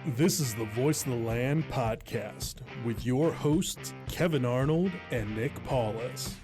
This is the Voice of the Land podcast with your hosts, Kevin Arnold and Nick Paulus.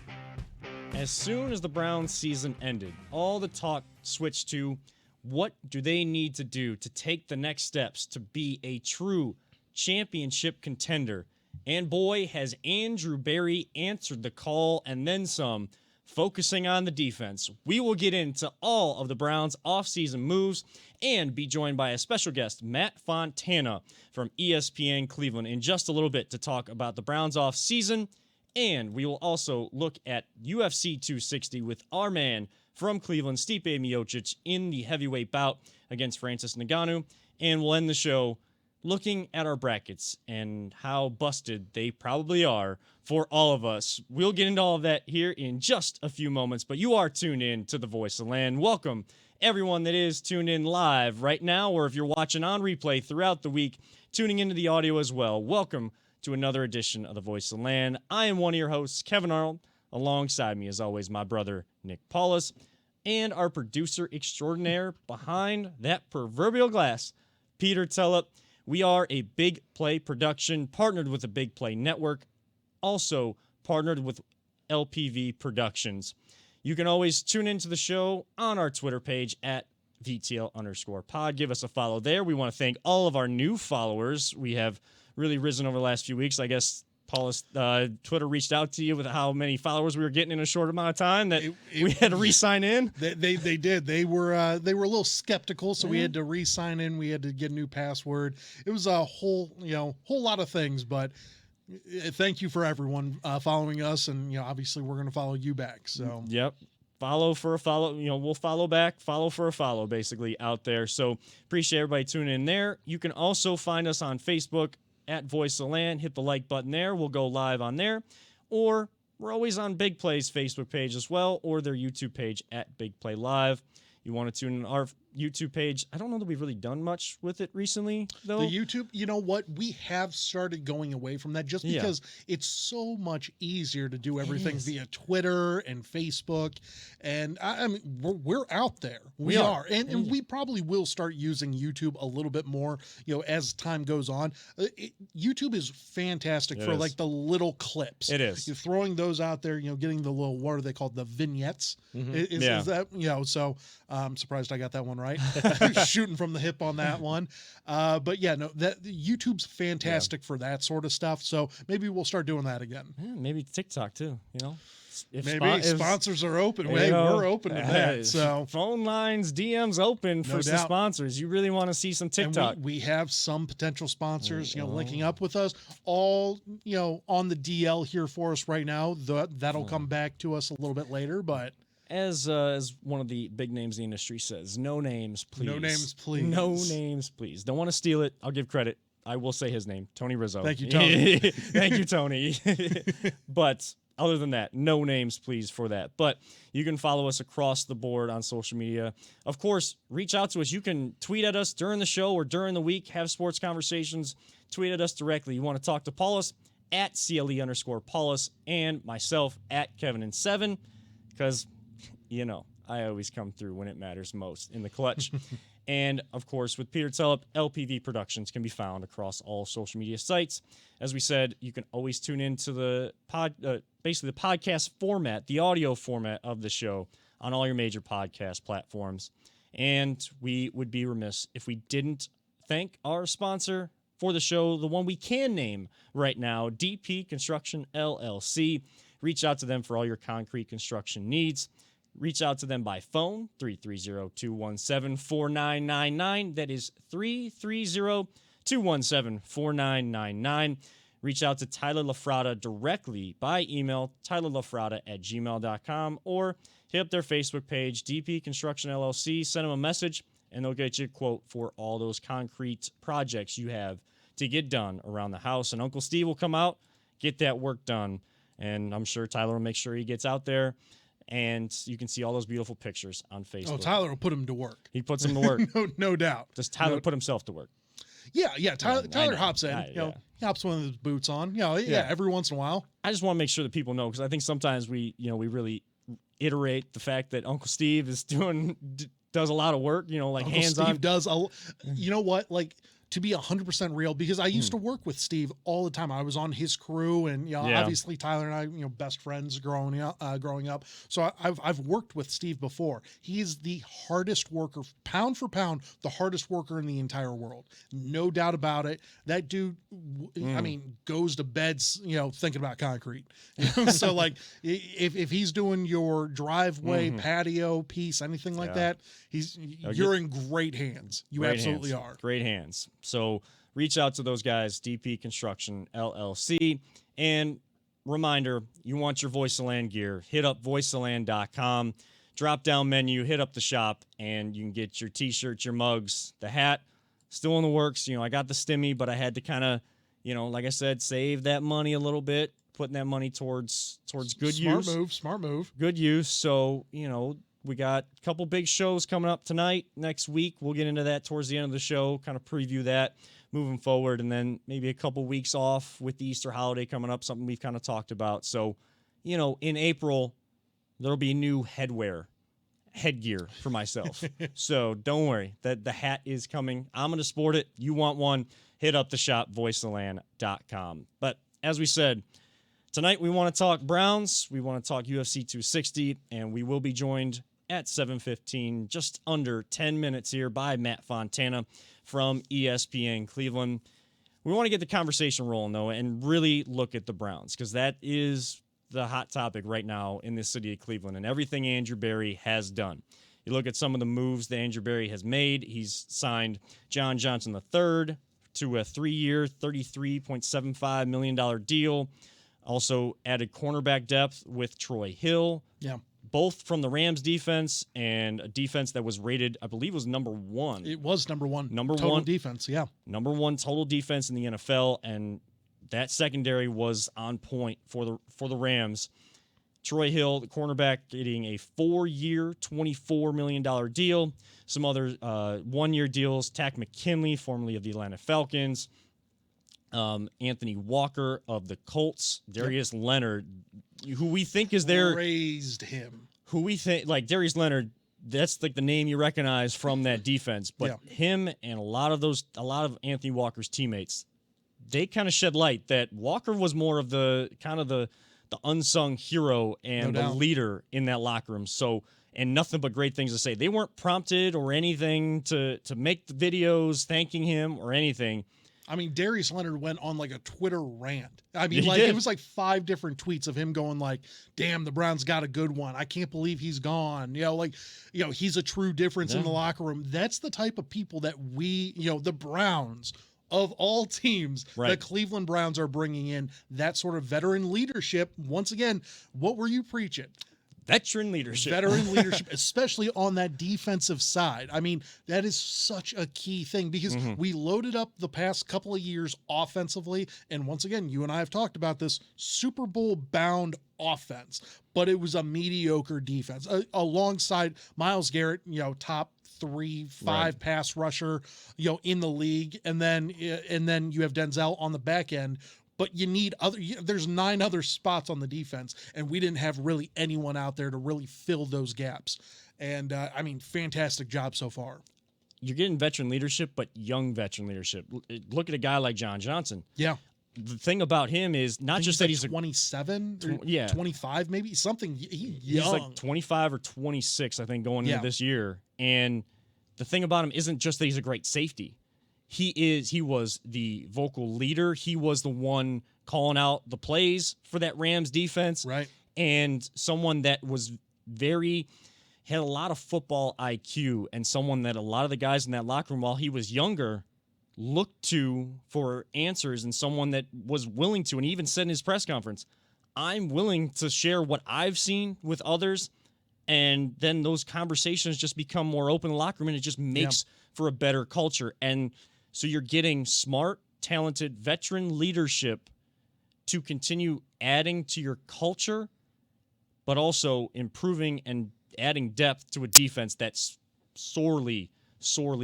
As soon as the Browns season ended, all the talk switched to what do they need to do to take the next steps to be a true championship contender. And boy, has Andrew Berry answered the call and then some, focusing on the defense. We will get into all of the Browns' offseason moves and be joined by a special guest, Matt Fontana from ESPN Cleveland, in just a little bit to talk about the Browns' offseason. And we will also look at UFC 260 with our man from Cleveland, Stipe Miocic, in the heavyweight bout against Francis Ngannou. And we'll end the show looking at our brackets and how busted they probably are for all of us. We'll get into all of that here in just a few moments, but you are tuned in to the Voice of the Land. Welcome, everyone that is tuned in live right now, or if you're watching on replay throughout the week, tuning into the audio as well. Welcome to another edition of the Voice of the Land. I am one of your hosts, Kevin Arnold. Alongside me, as always, my brother, Nick Paulus, and our producer extraordinaire behind that proverbial glass, Peter Tellep. We are a Big Play production, partnered with the Big Play Network, also partnered with LPV Productions. You can always tune into the show on our Twitter page at VTL_pod. Give us a follow there. We want to thank all of our new followers. We have really risen over the last few weeks. I guess Paulus, Twitter reached out to you with how many followers we were getting in a short amount of time that we had to re-sign in. They did. They were a little skeptical, so we had to re-sign in. We had to get a new password. It was a whole lot of things, but thank you for everyone following us, and obviously we're going to follow you back. So yep. Follow for a follow, we'll follow back, follow for a follow, basically, out there. So appreciate everybody tuning in there. You can also find us on Facebook at Voice of the Land. Hit the like button there. We'll go live on there. Or we're always on Big Play's Facebook page as well, or their YouTube page at Big Play Live. You want to tune in our YouTube page. I don't know that we've really done much with it recently, though. The YouTube, you know what? We have started going away from that just because it's so much easier to do everything via Twitter and Facebook. And I mean, we're out there. We are. And we probably will start using YouTube a little bit more, as time goes on. YouTube is fantastic for like the little clips. It is. You're throwing those out there, getting the little, what are they called? The vignettes. Is that, so I'm surprised I got that one right. Shooting from the hip on that one. But yeah, no, YouTube's fantastic for that sort of stuff. So maybe we'll start doing that again. Yeah, maybe TikTok too, If sponsors are open. We're open to that. So phone lines, DMs open for some sponsors. You really want to see some TikTok. And we have some potential sponsors, linking up with us, all, on the DL here for us right now. That'll come back to us a little bit later, but as one of the big names in the industry says, no names, please. No names, please. No names, please. Don't want to steal it. I'll give credit. I will say his name, Tony Rizzo. Thank you, Tony. Thank you, Tony. But other than that, no names, please, for that. But you can follow us across the board on social media. Of course, reach out to us. You can tweet at us during the show or during the week, have sports conversations. Tweet at us directly. You want to talk to Paulus at CLE_Paulus and myself at Kevin7, because I always come through when it matters most in the clutch. And, of course, with Peter Tellep, LPV Productions can be found across all social media sites. As we said, you can always tune into the basically the podcast format, the audio format of the show on all your major podcast platforms. And we would be remiss if we didn't thank our sponsor for the show, the one we can name right now, DP Construction LLC. Reach out to them for all your concrete construction needs. Reach out to them by phone, 330-217-4999. That is 330-217-4999. Reach out to Tyler LaFrada directly by email, tylerlafrada@gmail.com, or hit up their Facebook page, DP Construction LLC. Send them a message, and they'll get you a quote for all those concrete projects you have to get done around the house. And Uncle Steve will come out, get that work done, and I'm sure Tyler will make sure he gets out there. And you can see all those beautiful pictures on Facebook. Oh, Tyler will put him to work. He puts him to work. No doubt. Does Tyler put himself to work? Yeah. Tyler hops in. He hops one of his boots on. Every once in a while. I just want to make sure that people know, because I think sometimes we really iterate the fact that Uncle Steve does a lot of work. Like Uncle hands-on. Steve does. You know what? Like to be 100% real, because I used to work with Steve all the time. I was on his crew, and obviously Tyler and I, best friends growing up. So I've worked with Steve before. He is the hardest worker, pound for pound, the hardest worker in the entire world. No doubt about it. That dude, I mean, goes to bed, thinking about concrete. So like, if he's doing your driveway, patio piece, anything like that, you're in great hands. You absolutely are. Great hands. So reach out to those guys, DP Construction LLC. And reminder, you want your Voice of Land gear, hit up voiceofland.com, drop down menu, hit up the shop, and you can get your t-shirts, your mugs, the hat. Still in the works. I got the stimmy, but I had to kind of, like I said, save that money a little bit, putting that money towards good use. Smart move. Good use. So, we got a couple big shows coming up tonight, next week. We'll get into that towards the end of the show, kind of preview that moving forward, and then maybe a couple weeks off with the Easter holiday coming up, something we've kind of talked about. So, in April, there'll be new headgear for myself. So don't worry, that the hat is coming. I'm going to sport it. You want one, hit up the shop, voiceofland.com. But as we said, tonight we want to talk Browns. We want to talk UFC 260, and we will be joined at 7:15, just under 10 minutes here, by Matt Fontana from ESPN Cleveland. We want to get the conversation rolling, though, and really look at the Browns, because that is the hot topic right now in the city of Cleveland and everything Andrew Berry has done. You look at some of the moves that Andrew Berry has made. He's signed John Johnson III to a 3-year, $33.75 million deal. Also added cornerback depth with Troy Hill. Yeah. Both from the Rams defense, and a defense that was rated, I believe, was number 1. It was number 1. Total defense, yeah. Number 1 total defense in the NFL, and that secondary was on point for the Rams. Troy Hill, the cornerback, getting a 4-year, $24 million deal. Some other 1-year deals. Tack McKinley, formerly of the Atlanta Falcons. Anthony Walker of the Colts. Darius Leonard, who we think is their... Raised him. Who we think... Like, Darius Leonard, that's like the name you recognize from that defense. But him and a lot of Anthony Walker's teammates, they kind of shed light that Walker was more of the unsung hero and the leader in that locker room. So, and nothing but great things to say. They weren't prompted or anything to make the videos thanking him or anything. I mean, Darius Leonard went on like a Twitter rant. I mean, it was like 5 different tweets of him going like, damn, the Browns got a good one. I can't believe he's gone. He's a true difference in the locker room. That's the type of people that we, the Browns, of all teams, the Cleveland Browns are bringing in, that sort of veteran leadership. Once again, what were you preaching? Veteran leadership, especially on that defensive side. I mean, that is such a key thing, because we loaded up the past couple of years offensively. And once again, you and I have talked about this Super Bowl bound offense, but it was a mediocre defense alongside Myles Garrett, top 3-5 pass rusher, in the league. And then you have Denzel on the back end. But you need there's 9 other spots on the defense, and we didn't have really anyone out there to really fill those gaps. And, I mean, fantastic job so far. You're getting veteran leadership, but young veteran leadership. Look at a guy like John Johnson. Yeah. The thing about him is not just that he's 27, 25, maybe something. He's like 25 or 26, I think, going into this year. And the thing about him isn't just that he's a great safety. He was the vocal leader. He was the one calling out the plays for that Rams defense. Right. And someone that was had a lot of football IQ, and someone that a lot of the guys in that locker room, while he was younger, looked to for answers, and someone that was willing to, and he even said in his press conference, I'm willing to share what I've seen with others. And then those conversations just become more open in the locker room, and it just makes for a better culture. And so you're getting smart, talented, veteran leadership to continue adding to your culture, but also improving and adding depth to a defense that's sorely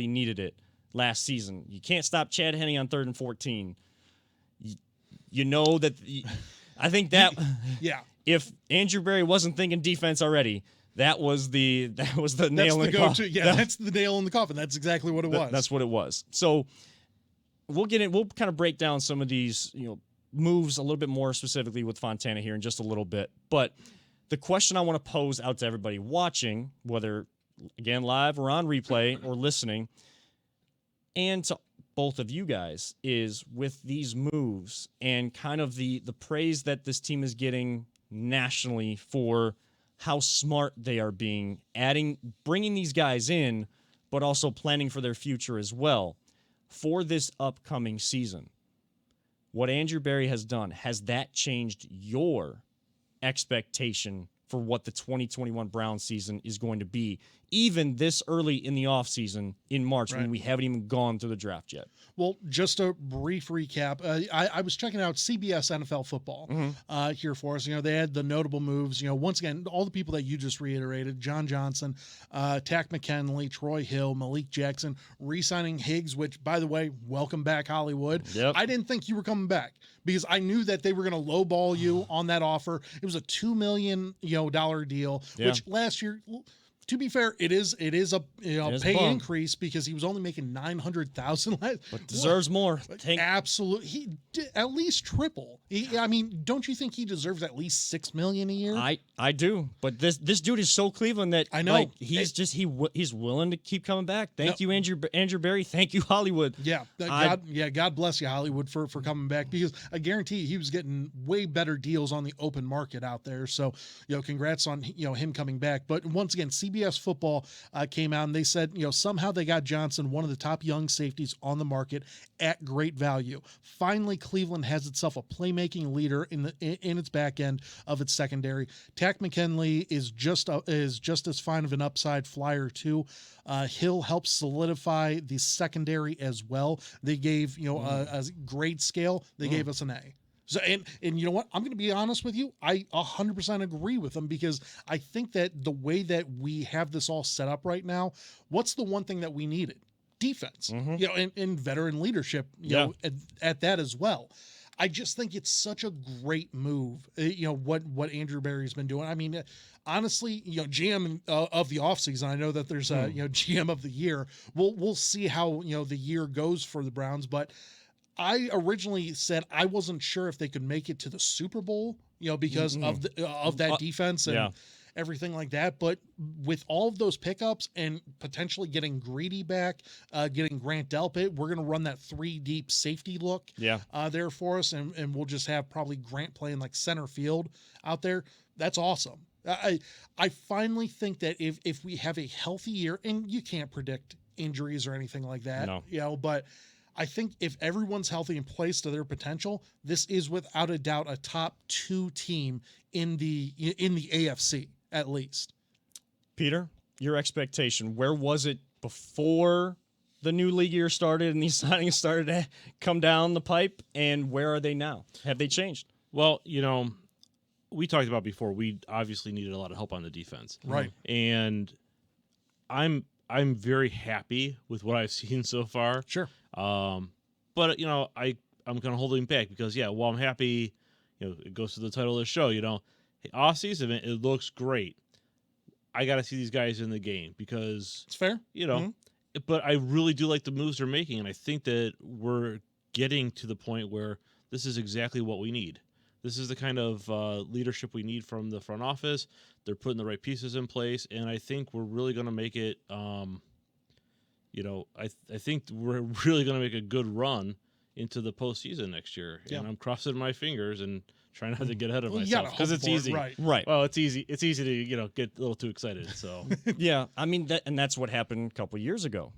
needed it last season. You can't stop Chad Henne on 3rd and 14. You know that. I think that. If Andrew Berry wasn't thinking defense already, that was the nail in the coffin. Yeah, that's the nail in the coffin. That's exactly what it was. That's what it was. So we'll get in. We'll kind of break down some of these, moves a little bit more specifically with Fontana here in just a little bit. But the question I want to pose out to everybody watching, whether again live or on replay or listening, and to both of you guys, is with these moves and kind of the praise that this team is getting nationally for how smart they are being, bringing these guys in, but also planning for their future as well for this upcoming season. What Andrew Berry has done, has that changed your expectation for what the 2021 Browns season is going to be, even this early in the offseason in March when we haven't even gone through the draft yet? Well, just a brief recap. I was checking out CBS NFL football here for us. They had the notable moves. Once again, all the people that you just reiterated: John Johnson, Tack McKinley, Troy Hill, Malik Jackson, re-signing Higgs, which, by the way, welcome back, Hollywood. Yep. I didn't think you were coming back because I knew that they were going to lowball you on that offer. It was a $2 million dollar deal, which last year, to be fair, it is a pay increase because he was only making $900,000 last. But deserves more. Absolutely, he did at least triple. Don't you think he deserves at least $6 million a year? I do, but this dude is so Cleveland that I know he's willing to keep coming back. Thank you, Andrew Berry. Thank you, Hollywood. Yeah, God bless you, Hollywood, for coming back, because I guarantee he was getting way better deals on the open market out there. So congrats on him coming back. But once again, CBS Football came out and they said somehow they got Johnson, one of the top young safeties on the market, at great value. Finally, Cleveland has itself a playmaking leader in its back end of its secondary. Tack McKinley is just as fine of an upside flyer too. Hill helps solidify the secondary as well. They gave a grade scale. They gave us an A. So, and you know what? I'm going to be honest with you. I 100% agree with them, because I think that the way that we have this all set up right now, what's the one thing that we needed? Defense, and veteran leadership, at that as well. I just think it's such a great move, what Andrew Berry's been doing. I mean, honestly, GM of the offseason, I know that there's a, GM of the year. We'll see how, the year goes for the Browns, but I originally said I wasn't sure if they could make it to the Super Bowl, because of that defense and everything like that. But with all of those pickups and potentially getting Greedy back, getting Grant Delpit, we're going to run that 3 deep safety look there for us. And we'll just have probably Grant playing like center field out there. That's awesome. I finally think that if we have a healthy year, and you can't predict injuries or anything like that, but I think if everyone's healthy and plays to their potential, this is without a doubt a top 2 team in the AFC at least. Peter, your expectation, where was it before the new league year started and these signings started to come down the pipe, and where are they now? Have they changed? Well, we talked about before, we obviously needed a lot of help on the defense. Right. And I'm very happy with what I've seen so far. Sure. But I'm kind of holding back because while I'm happy, it goes to the title of the show. Off season, it looks great. I got to see these guys in the game because it's fair. But I really do like the moves they're making, and I think that we're getting to the point where this is exactly what we need. This is the kind of leadership we need from the front office. They're putting the right pieces in place, and I think we're really going to make it. I think we're really going to make a good run into the postseason next year. Yeah. And I'm crossing my fingers and trying not to get ahead of myself because it's easy. Right. Well, it's easy. It's easy to get a little too excited. So yeah, I mean that's what happened a couple years ago.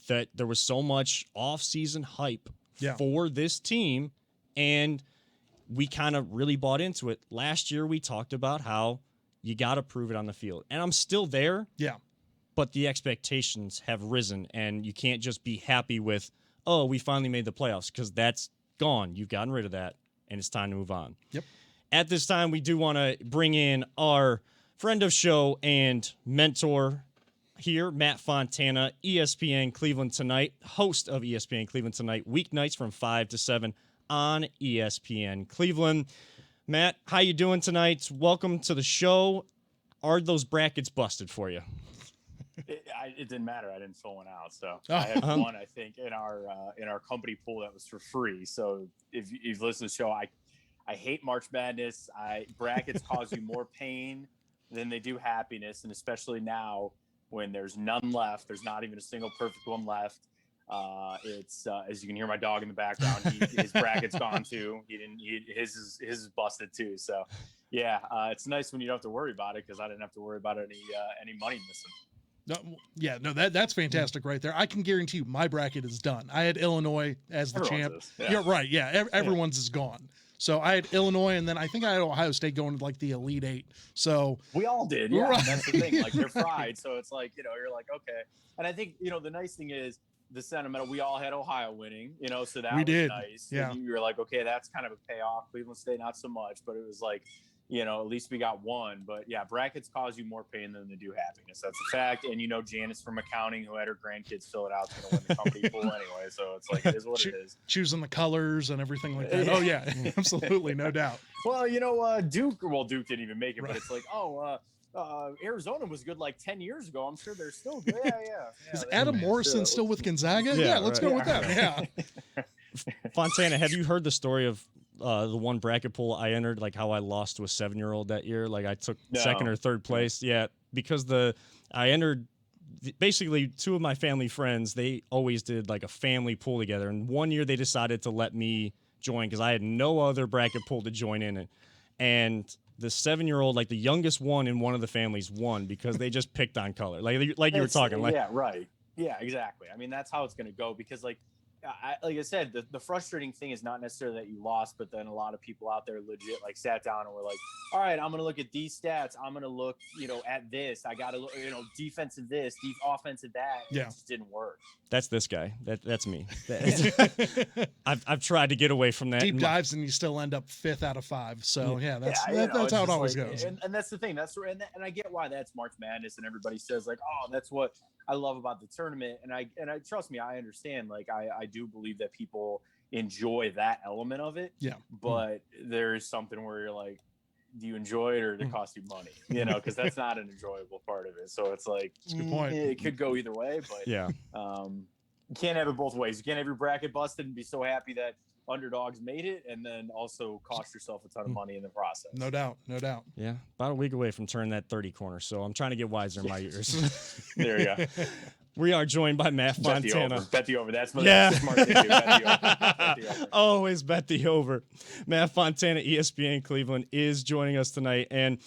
That there was so much off-season hype for this team, and we kind of really bought into it. Last year we talked about how you got to prove it on the field, and I'm still there. Yeah. But the expectations have risen, and you can't just be happy with, oh, we finally made the playoffs, because that's gone. You've gotten rid of that, and it's time to move on. Yep. At this time, we do want to bring in our friend of show and mentor here, Matt Fontana, ESPN Cleveland Tonight, host of ESPN Cleveland Tonight, weeknights from 5 to 7 on ESPN Cleveland. Matt, how you doing tonight? Welcome to the show. Are those brackets busted for you? it didn't matter. I didn't fill one out, so Oh. I had one. I think in our company pool that was for free. So if you've listened to the show, I hate March Madness. Brackets cause you more pain than they do happiness, and especially now when there's none left. There's not even a single perfect one left. It's as you can hear my dog in the background. His bracket's gone too. His is busted too. So yeah, it's nice when you don't have to worry about it, because I didn't have to worry about any money missing. No, that's fantastic right there. I can guarantee you my bracket is done. I had Illinois as the champ. Yeah, right. Yeah, everyone's is gone. So I had Illinois, and then I think I had Ohio State going to like the Elite Eight. So we all did. Yeah, right. That's the thing. Like, they're fried. So it's like, you're like, okay. And I think, the nice thing is the sentimental, we all had Ohio winning, so that was nice. Yeah. And you were like, okay, that's kind of a payoff. Cleveland State, not so much, but it was like, at least we got one. But yeah, brackets cause you more pain than they do happiness. That's a fact. And Janice from accounting, who had her grandkids fill it out, is going to win the company pool anyway. So it's like, it is what it is. Choosing the colors and everything like that. Oh yeah, absolutely, no doubt. Well, Duke didn't even make it, right. But it's like, Arizona was good like 10 years ago. I'm sure they're still good. Yeah. Is Adam Morrison still with Gonzaga? Yeah, let's go with that. Yeah. Fontana, have you heard the story of the one bracket pool I entered, like how I lost to a 7-year-old that year? Like I took second or third place. Yeah, because I entered basically two of my family friends. They always did like a family pool together, and one year they decided to let me join because I had no other bracket pool to join in it. And the 7-year-old, like the youngest one in one of the families, won because they just picked on color, like you were talking. Like, yeah, right. Yeah, exactly. I mean, that's how it's going to go, because like I said, the frustrating thing is not necessarily that you lost, but then a lot of people out there legit like sat down and were like, all right, I'm going to look at these stats. I'm going to look, at this. I got to look, defensive this, offensive that. Yeah. It just didn't work. That's this guy. That's me. I've tried to get away from that. Deep dives, and you still end up 5th out of 5. So that's how it always goes. And that's the thing. And I get why that's March Madness, and everybody says like, oh, that's what I love about the tournament. And I trust me, I understand. Like I do believe that people enjoy that element of it. Yeah. But there's something where you're like, do you enjoy it, or does it cost you money? Because that's not an enjoyable part of it. So it's like, that's a good point. It could go either way, but yeah. You can't have it both ways. You can't have your bracket busted and be so happy that underdogs made it, and then also cost yourself a ton of money in the process. No doubt. Yeah, about a week away from turning that 30 corner, so I'm trying to get wiser in my ears. There you go. We are joined by Matt Fontana. Bet the over. That's the smart thing to do. Bet the over. Always bet the over. Matt Fontana, ESPN Cleveland, is joining us tonight. And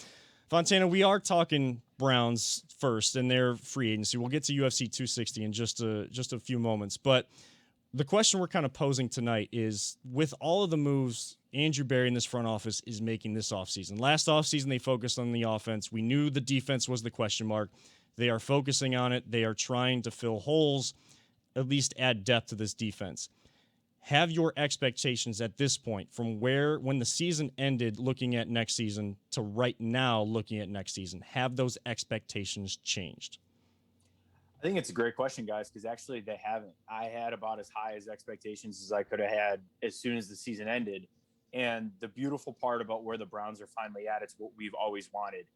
Fontana, we are talking Browns first and their free agency. We'll get to UFC 260 in just a few moments. But the question we're kind of posing tonight is, with all of the moves Andrew Berry in this front office is making this offseason. Last offseason, they focused on the offense. We knew the defense was the question mark. They are focusing on it. They are trying to fill holes, at least add depth to this defense. Have your expectations at this point, from when the season ended looking at next season to right now looking at next season, have those expectations changed? I think it's a great question, guys, because actually they haven't. I had about as high as expectations as I could have had as soon as the season ended. And the beautiful part about where the Browns are finally at, it's what we've always wanted.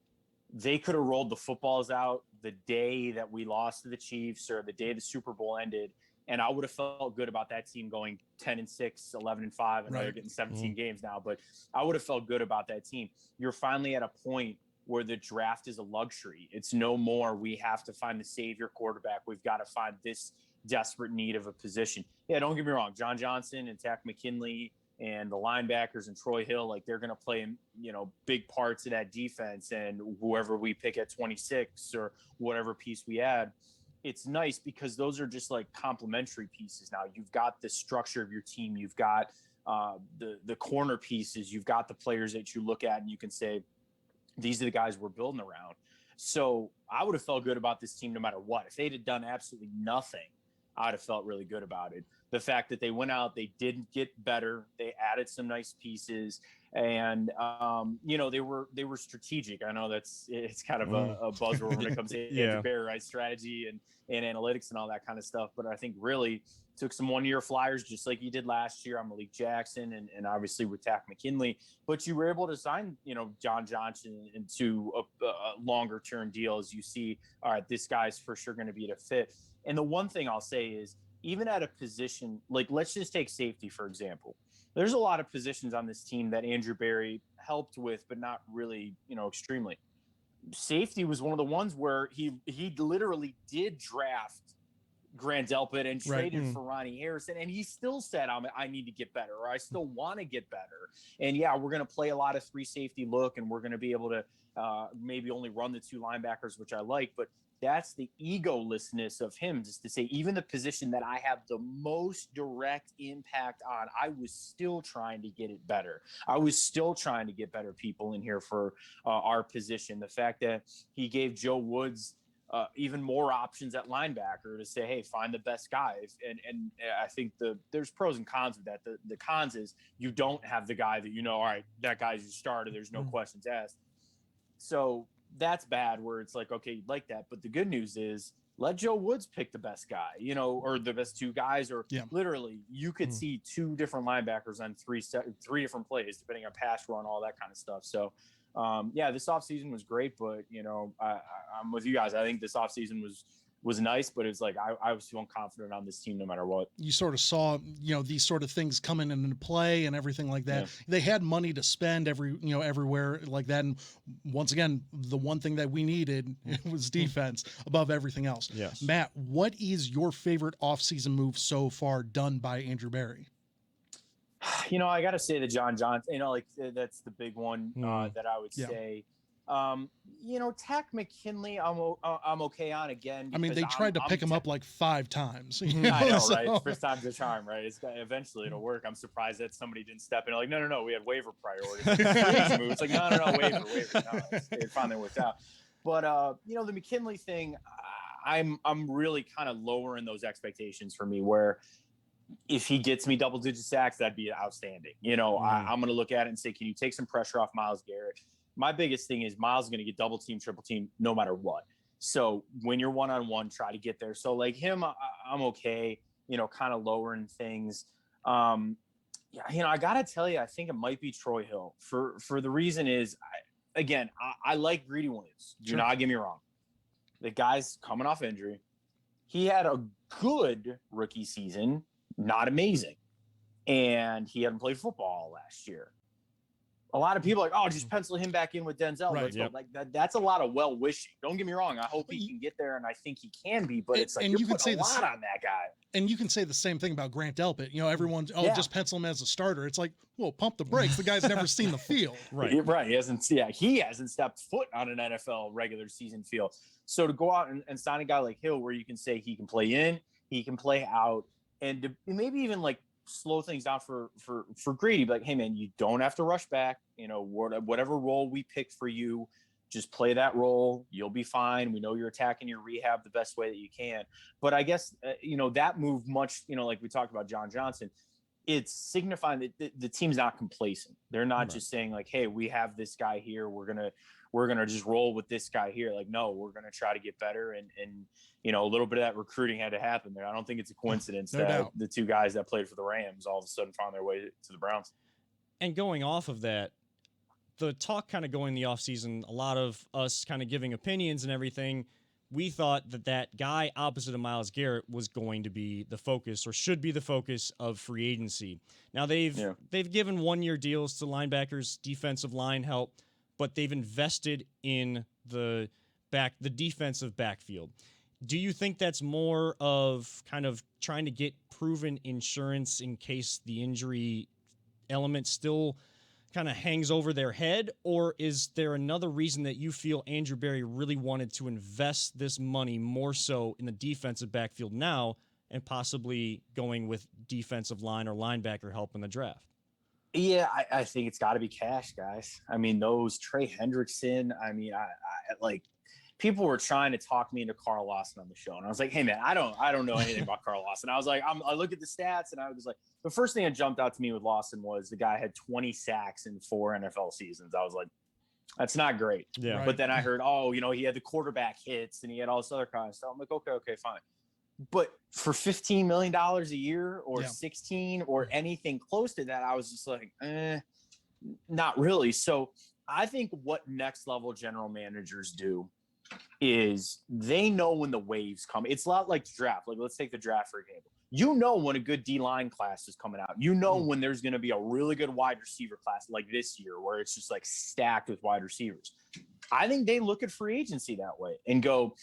They could have rolled the footballs out the day that we lost to the Chiefs or the day the Super Bowl ended, and I would have felt good about that team going 10-6, 11-5. I know they're getting 17 games now, but I would have felt good about that team. You're finally at a point where the draft is a luxury. It's no more we have to find the savior quarterback. We've got to find this desperate need of a position. Yeah, don't get me wrong. John Johnson and Tack McKinley and the linebackers and Troy Hill, like they're going to play, big parts of that defense, and whoever we pick at 26 or whatever piece we add, it's nice because those are just like complementary pieces. Now you've got the structure of your team. You've got the corner pieces. You've got the players that you look at and you can say, these are the guys we're building around. So I would have felt good about this team no matter what. If they'd have done absolutely nothing, I'd have felt really good about it. The fact that they went out, they didn't get better. They added some nice pieces, and they were strategic. I know it's kind of a buzzword when it comes to Andrew Berry, right? Strategy and analytics and all that kind of stuff. But I think really took some 1-year flyers just like you did last year on Malik Jackson and obviously with Takk McKinley, but you were able to sign, John Johnson into a longer term deal as you see, all right, this guy's for sure going to be a fit. And the one thing I'll say is, even at a position, like let's just take safety, for example. There's a lot of positions on this team that Andrew Berry helped with, but not really, extremely. Safety was one of the ones where he literally did draft Grant Delpit and traded for Ronnie Harrison, and he still said, I need to get better, or I still want to get better. And yeah, we're going to play a lot of 3 safety look, and we're going to be able to maybe only run the 2 linebackers, which I like, but that's the egolessness of him, just to say, even the position that I have the most direct impact on, I was still trying to get it better. I was still trying to get better people in here for our position. The fact that he gave Joe Woods even more options at linebacker to say, hey, find the best guys. And I think there's pros and cons of that. The cons is you don't have the guy that, all right, that guy's your starter. There's no questions asked. So that's bad where it's like, okay, you'd like that. But the good news is let Joe Woods pick the best guy, or the best 2 guys, or literally you could see 2 different linebackers on 3 different plays, depending on pass run, all that kind of stuff. So this offseason was great, but I'm with you guys. I think this offseason was nice, but it's like I was feeling confident on this team no matter what. You sort of saw, these sort of things coming into play and everything like that. Yeah. They had money to spend everywhere like that. And once again, the one thing that we needed was defense above everything else. Yes. Matt, what is your favorite offseason move so far done by Andrew Berry? I got to say the John Johnson, that's the big one that I would say. Takk McKinley, I'm okay on again. I mean, they tried to pick him up like 5 times. I know, right? First time's a charm, right? Eventually it'll work. I'm surprised that somebody didn't step in. Like, no, we had waiver priority. It's like, no, waiver. No, it finally worked out. But the McKinley thing, I'm really kind of lowering those expectations for me. Where if he gets me double-digit sacks, that'd be outstanding. I'm going to look at it and say, can you take some pressure off Myles Garrett? My biggest thing is Myles is going to get double team, triple team, no matter what. So when you're one-on-one, try to get there. So like him, I'm okay, kind of lowering things. I got to tell you, I think it might be Troy Hill for the reason is, I like Greedy Williams. Do not get me wrong. The guy's coming off injury. He had a good rookie season, not amazing. And he hadn't played football last year. A lot of people are like, oh, just pencil him back in with Denzel. Right, yep. Like that's a lot of well-wishing. Don't get me wrong. I hope he can get there, and I think he can be. But it's like you're putting a lot on that guy. And you can say the same thing about Grant Delpit. Everyone, just pencil him as a starter. It's like, well, pump the brakes. The guy's never seen the field. Right. He hasn't stepped foot on an NFL regular season field. So to go out and sign a guy like Hill, where you can say he can play in, he can play out, and to maybe even like slow things down for Grady, but like, hey man, you don't have to rush back. Whatever role we pick for you, just play that role. You'll be fine. We know you're attacking your rehab the best way that you can. But I guess that move much, like we talked about John Johnson, it's signifying that the team's not complacent. They're not just saying like, hey, we have this guy here, we're gonna just roll with this guy here. Like, no, we're gonna try to get better, and a little bit of that recruiting had to happen there. I don't think it's a coincidence that the 2 guys that played for the Rams all of a sudden found their way to the Browns. And going off of that, the talk kind of going the offseason, a lot of us kind of giving opinions and everything, we thought that guy opposite of Myles Garrett was going to be the focus, or should be the focus of free agency. Now they've given 1-year deals to linebackers, defensive line help, but they've invested in the defensive backfield. Do you think that's more of kind of trying to get proven insurance in case the injury element still kind of hangs over their head? Or is there another reason that you feel Andrew Berry really wanted to invest this money more so in the defensive backfield now, and possibly going with defensive line or linebacker help in the draft? Yeah, I think it's got to be cash, guys. I mean, those Trey Hendrickson, I like, people were trying to talk me into Carl Lawson on the show. And I was like, hey man, I don't know anything about Carl Lawson. I was like, I look at the stats, and I was like, the first thing that jumped out to me with Lawson was the guy had 20 sacks in 4 NFL seasons. I was like, that's not great. Yeah. But then I heard, he had the quarterback hits and he had all this other kind of stuff. I'm like, okay, fine. But for $15 million a year or Yeah. 16 or anything close to that, I was just like, not really. So I think what next level general managers do is they know when the waves come. It's a lot like the draft. Like, let's take the draft, for example. You know when a good D-line class is coming out. You know when there's going to be a really good wide receiver class like this year where it's just like stacked with wide receivers. I think they look at free agency that way and go,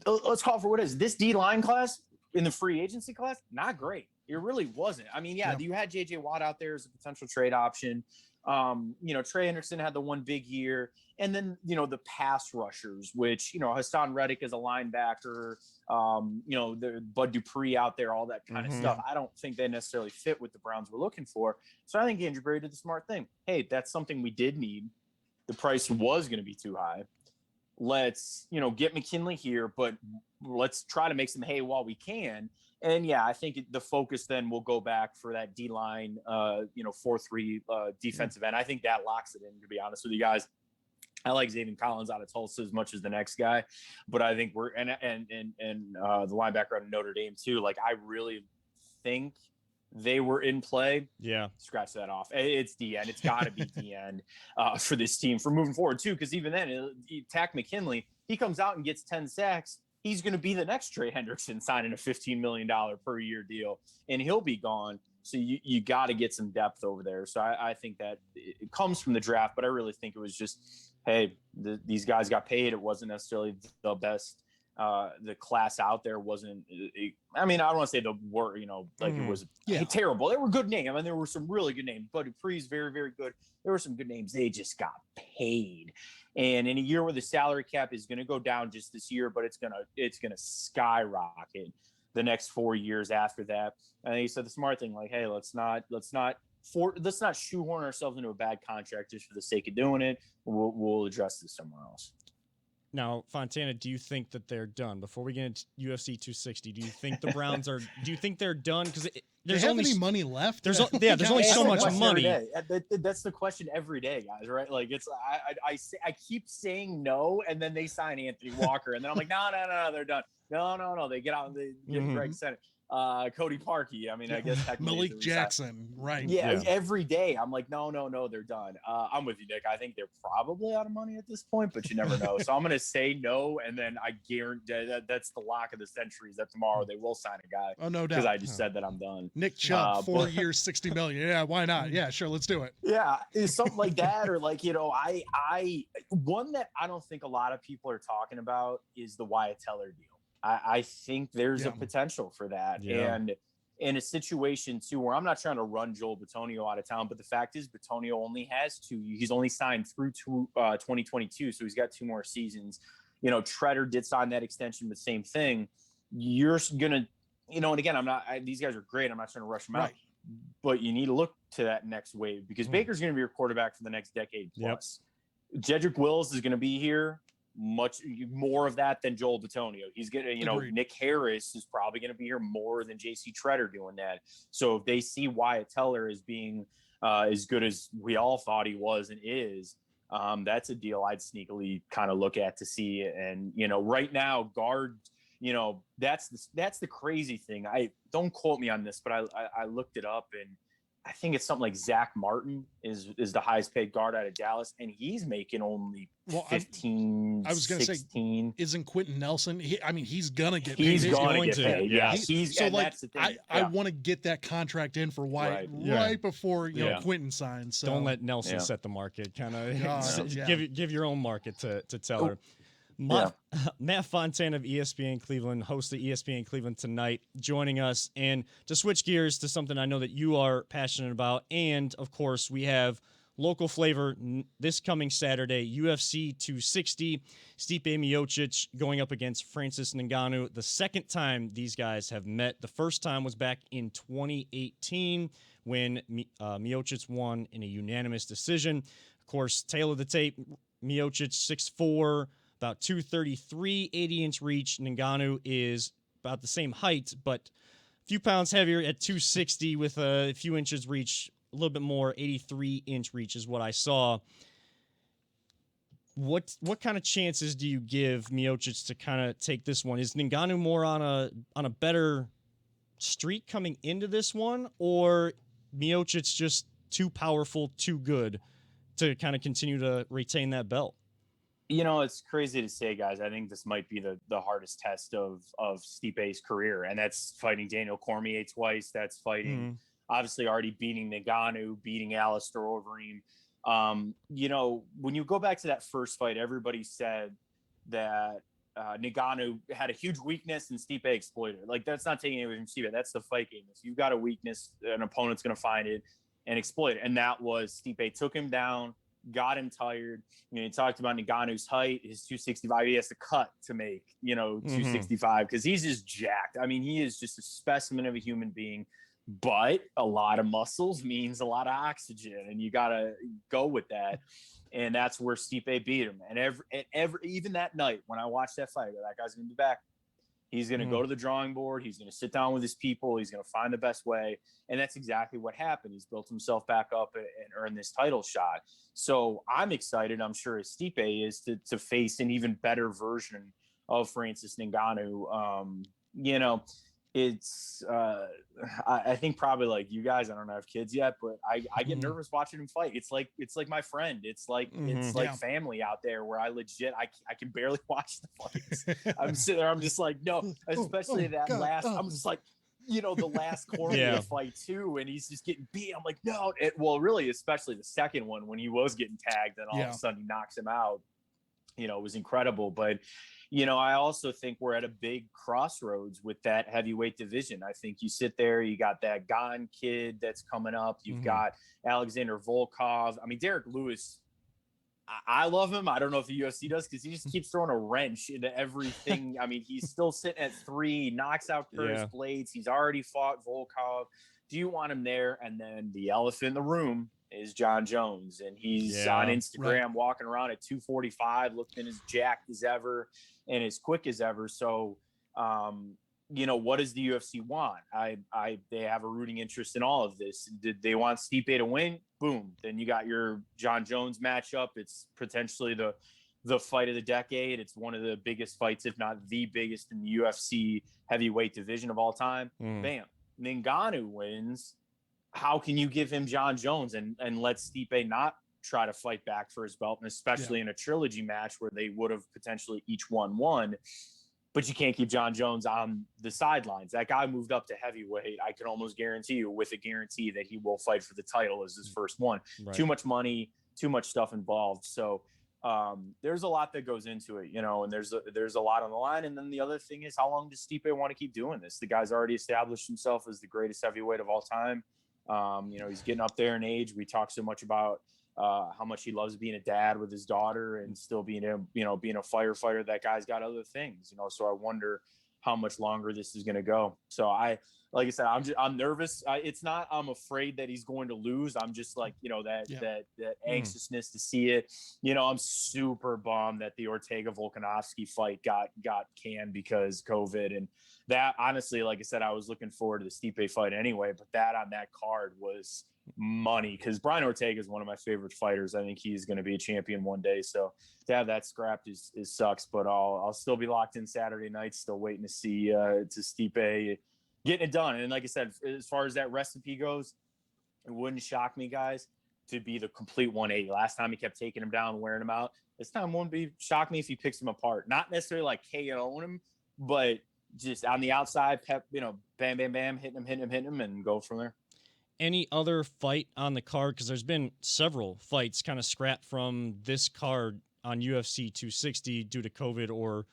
let's call it for what it is. This D-line class in the free agency class, not great. It really wasn't. I mean, you had J.J. Watt out there as a potential trade option. Trey Hendrickson had the one big year. And then, the pass rushers, which, Hassan Reddick is a linebacker, the Bud Dupree out there, all that kind of stuff. I don't think they necessarily fit what the Browns were looking for. So I think Andrew Berry did the smart thing. Hey, that's something we did need. The price was going to be too high. Let's, get McKinley here, but let's try to make some hay while we can. And yeah, I think the focus then will go back for that D-line, 4-3 defensive end. I think that locks it in, to be honest with you guys. I like Xavier Collins out of Tulsa as much as the next guy, but I think we're and the linebacker out of Notre Dame too. Like, I really think they were in play. Yeah, scratch that off. It's the end. It's got to be the end for this team for moving forward too. Because even then, Tack McKinley, he comes out and gets 10 sacks. He's going to be the next Trey Hendrickson signing a $15 million per year deal, and he'll be gone. So you got to get some depth over there. So I think that it comes from the draft, but I really think it was just, hey, these guys got paid. It wasn't necessarily the best. The class out there wasn't. I mean, I don't want to say the word, it was terrible. There were good names. I mean, there were some really good names. Bud Dupree's very, very good. There were some good names. They just got paid. And in a year where the salary cap is going to go down just this year, but it's gonna skyrocket the next 4 years after that. And he said the smart thing, like, hey, let's not shoehorn ourselves into a bad contract just for the sake of doing it. We'll address this somewhere else. Now, Fontana, do you think that they're done? Before we get into UFC 260, do you think the Browns are? Do you think they're done? Because there's only any money left. There's only so much money. That's the question every day, guys. Right? Like, it's I keep saying no, and then they sign Anthony Walker, and then I'm like, no, they're done. No, they get out and they get Greg Senate. Cody Parkey. I mean, I guess Malik Jackson, right? Yeah, every day I'm like, no, they're done. I'm with you, Nick. I think they're probably out of money at this point, but you never know. So I'm gonna say no, and then I guarantee that's the lock of the century is that tomorrow they will sign a guy. Oh, no doubt. Because I just said that I'm done. Nick Chubb, 4 years, $60 million. Yeah, why not? Yeah, sure, let's do it. Yeah, it's something like that, or like I one that I don't think a lot of people are talking about is the Wyatt Teller deal. I think there's a potential for that. Yeah. And in a situation too, where I'm not trying to run Joel Bitonio out of town, but the fact is Bitonio only has he's only signed through 2022. So he's got 2 more seasons. Treader did sign that extension, but same thing. You're going to, and again, these guys are great. I'm not trying to rush them out, but you need to look to that next wave because Baker's going to be your quarterback for the next decade plus. Jedrick Wills is going to be here. Much more of that than Joel Bitonio. He's gonna, Nick Harris is probably gonna be here more than JC Treader doing that. So if they see Wyatt Teller as being as good as we all thought he was and is, that's a deal I'd sneakily kind of look at to see. And right now, guard, that's the crazy thing. I don't quote me on this, but I looked it up and I think it's something like Zach Martin is the highest paid guard out of Dallas, and he's making only 15. I was going to say, isn't Quentin Nelson? He's gonna get paid. He's going to get paid. Yeah. I want to get that contract in for White right before Quentin signs. So. Don't let Nelson set the market. Kind of give your own market to Teller. Matt Fontana of ESPN Cleveland, host of ESPN Cleveland Tonight, joining us. And to switch gears to something I know that you are passionate about, and, of course, we have local flavor this coming Saturday, UFC 260, Stipe Miocic going up against Francis Ngannou. The second time these guys have met. The first time was back in 2018 when Miocic won in a unanimous decision. Of course, tail of the tape, Miocic 6'4", about 233, 80-inch reach. Ngannou is about the same height, but a few pounds heavier at 260 with a few inches reach, a little bit more, 83-inch reach is what I saw. what kind of chances do you give Miocic to kind of take this one? Is Ngannou more on a better streak coming into this one, or Miocic just too powerful, too good to kind of continue to retain that belt? It's crazy to say, guys. I think this might be the hardest test of Stipe's career, and that's fighting Daniel Cormier twice. That's fighting, obviously, already beating Ngannou, beating Alistair Overeem. When you go back to that first fight, everybody said that Ngannou had a huge weakness and Stipe exploited it. Like, that's not taking away from Stipe. That's the fight game. If you've got a weakness, an opponent's going to find it and exploit it. And that was Stipe took him down, got him tired. You talked about Ngannou's height, his 265. He has to cut to make, 265 because he's just jacked. I mean, he is just a specimen of a human being. But a lot of muscles means a lot of oxygen, and you got to go with that. And that's where Stipe beat him. And even that night when I watched that fight, that guy's going to be back. He's going to go to the drawing board. He's going to sit down with his people. He's going to find the best way. And that's exactly what happened. He's built himself back up and earned this title shot. So I'm excited, I'm sure, as Stipe is to face an even better version of Francis Ngannou. It's I think probably like you guys, I don't have kids yet, but I get nervous watching him fight. It's like my friend. It's like family out there where I legit I can barely watch the fights. I'm sitting there, I'm just like, no, especially last, I'm just like, the last Cormier fight too, and he's just getting beat. I'm like, no, really, especially the second one when he was getting tagged and all of a sudden he knocks him out. It was incredible. But I also think we're at a big crossroads with that heavyweight division. I think you sit there, you got that Gon kid that's coming up. You've got Alexander Volkov. I mean, Derek Lewis, I love him. I don't know if the UFC does because he just keeps throwing a wrench into everything. I mean, he's still sitting at 3, knocks out Curtis Blades. He's already fought Volkov. Do you want him there? And then the elephant in the room is John Jones, and he's on Instagram walking around at 245, looking as jacked as ever and as quick as ever. So, what does the UFC want? They have a rooting interest in all of this. Did they want Stipe to win? Boom. Then you got your John Jones matchup. It's potentially the fight of the decade. It's one of the biggest fights, if not the biggest, in the UFC heavyweight division of all time. Bam. Ngannou wins. How can you give him John Jones and let Stipe not try to fight back for his belt, and especially in a trilogy match where they would have potentially each won one, but you can't keep John Jones on the sidelines. That guy moved up to heavyweight. I can almost guarantee you with a guarantee that he will fight for the title as his first one. Right. Too much money, too much stuff involved. So there's a lot that goes into it, and there's a lot on the line. And then the other thing is, how long does Stipe want to keep doing this? The guy's already established himself as the greatest heavyweight of all time. He's getting up there in age. We talk so much about how much he loves being a dad with his daughter and still being a firefighter. That guy's got other things, so I wonder how much longer this is going to go. So like I said, I'm nervous. It's not, I'm afraid that he's going to lose. I'm just like, that anxiousness to see it. I'm super bummed that the Ortega Volkanovski fight got canned because COVID, and that, honestly, like I said, I was looking forward to the Stipe fight anyway, but that on that card was money because Brian Ortega is one of my favorite fighters. I think he's going to be a champion one day. So to have that scrapped is sucks, but I'll still be locked in Saturday night, still waiting to see to Stipe getting it done. And like I said, as far as that recipe goes, it wouldn't shock me, guys, to be the complete 180. Last time he kept taking him down, wearing him out. This time wouldn't shock me if he picks him apart. Not necessarily like KOing him, but just on the outside, bam, bam, bam, hitting him, and go from there. Any other fight on the card? Because there's been several fights kind of scrapped from this card on UFC 260 due to COVID or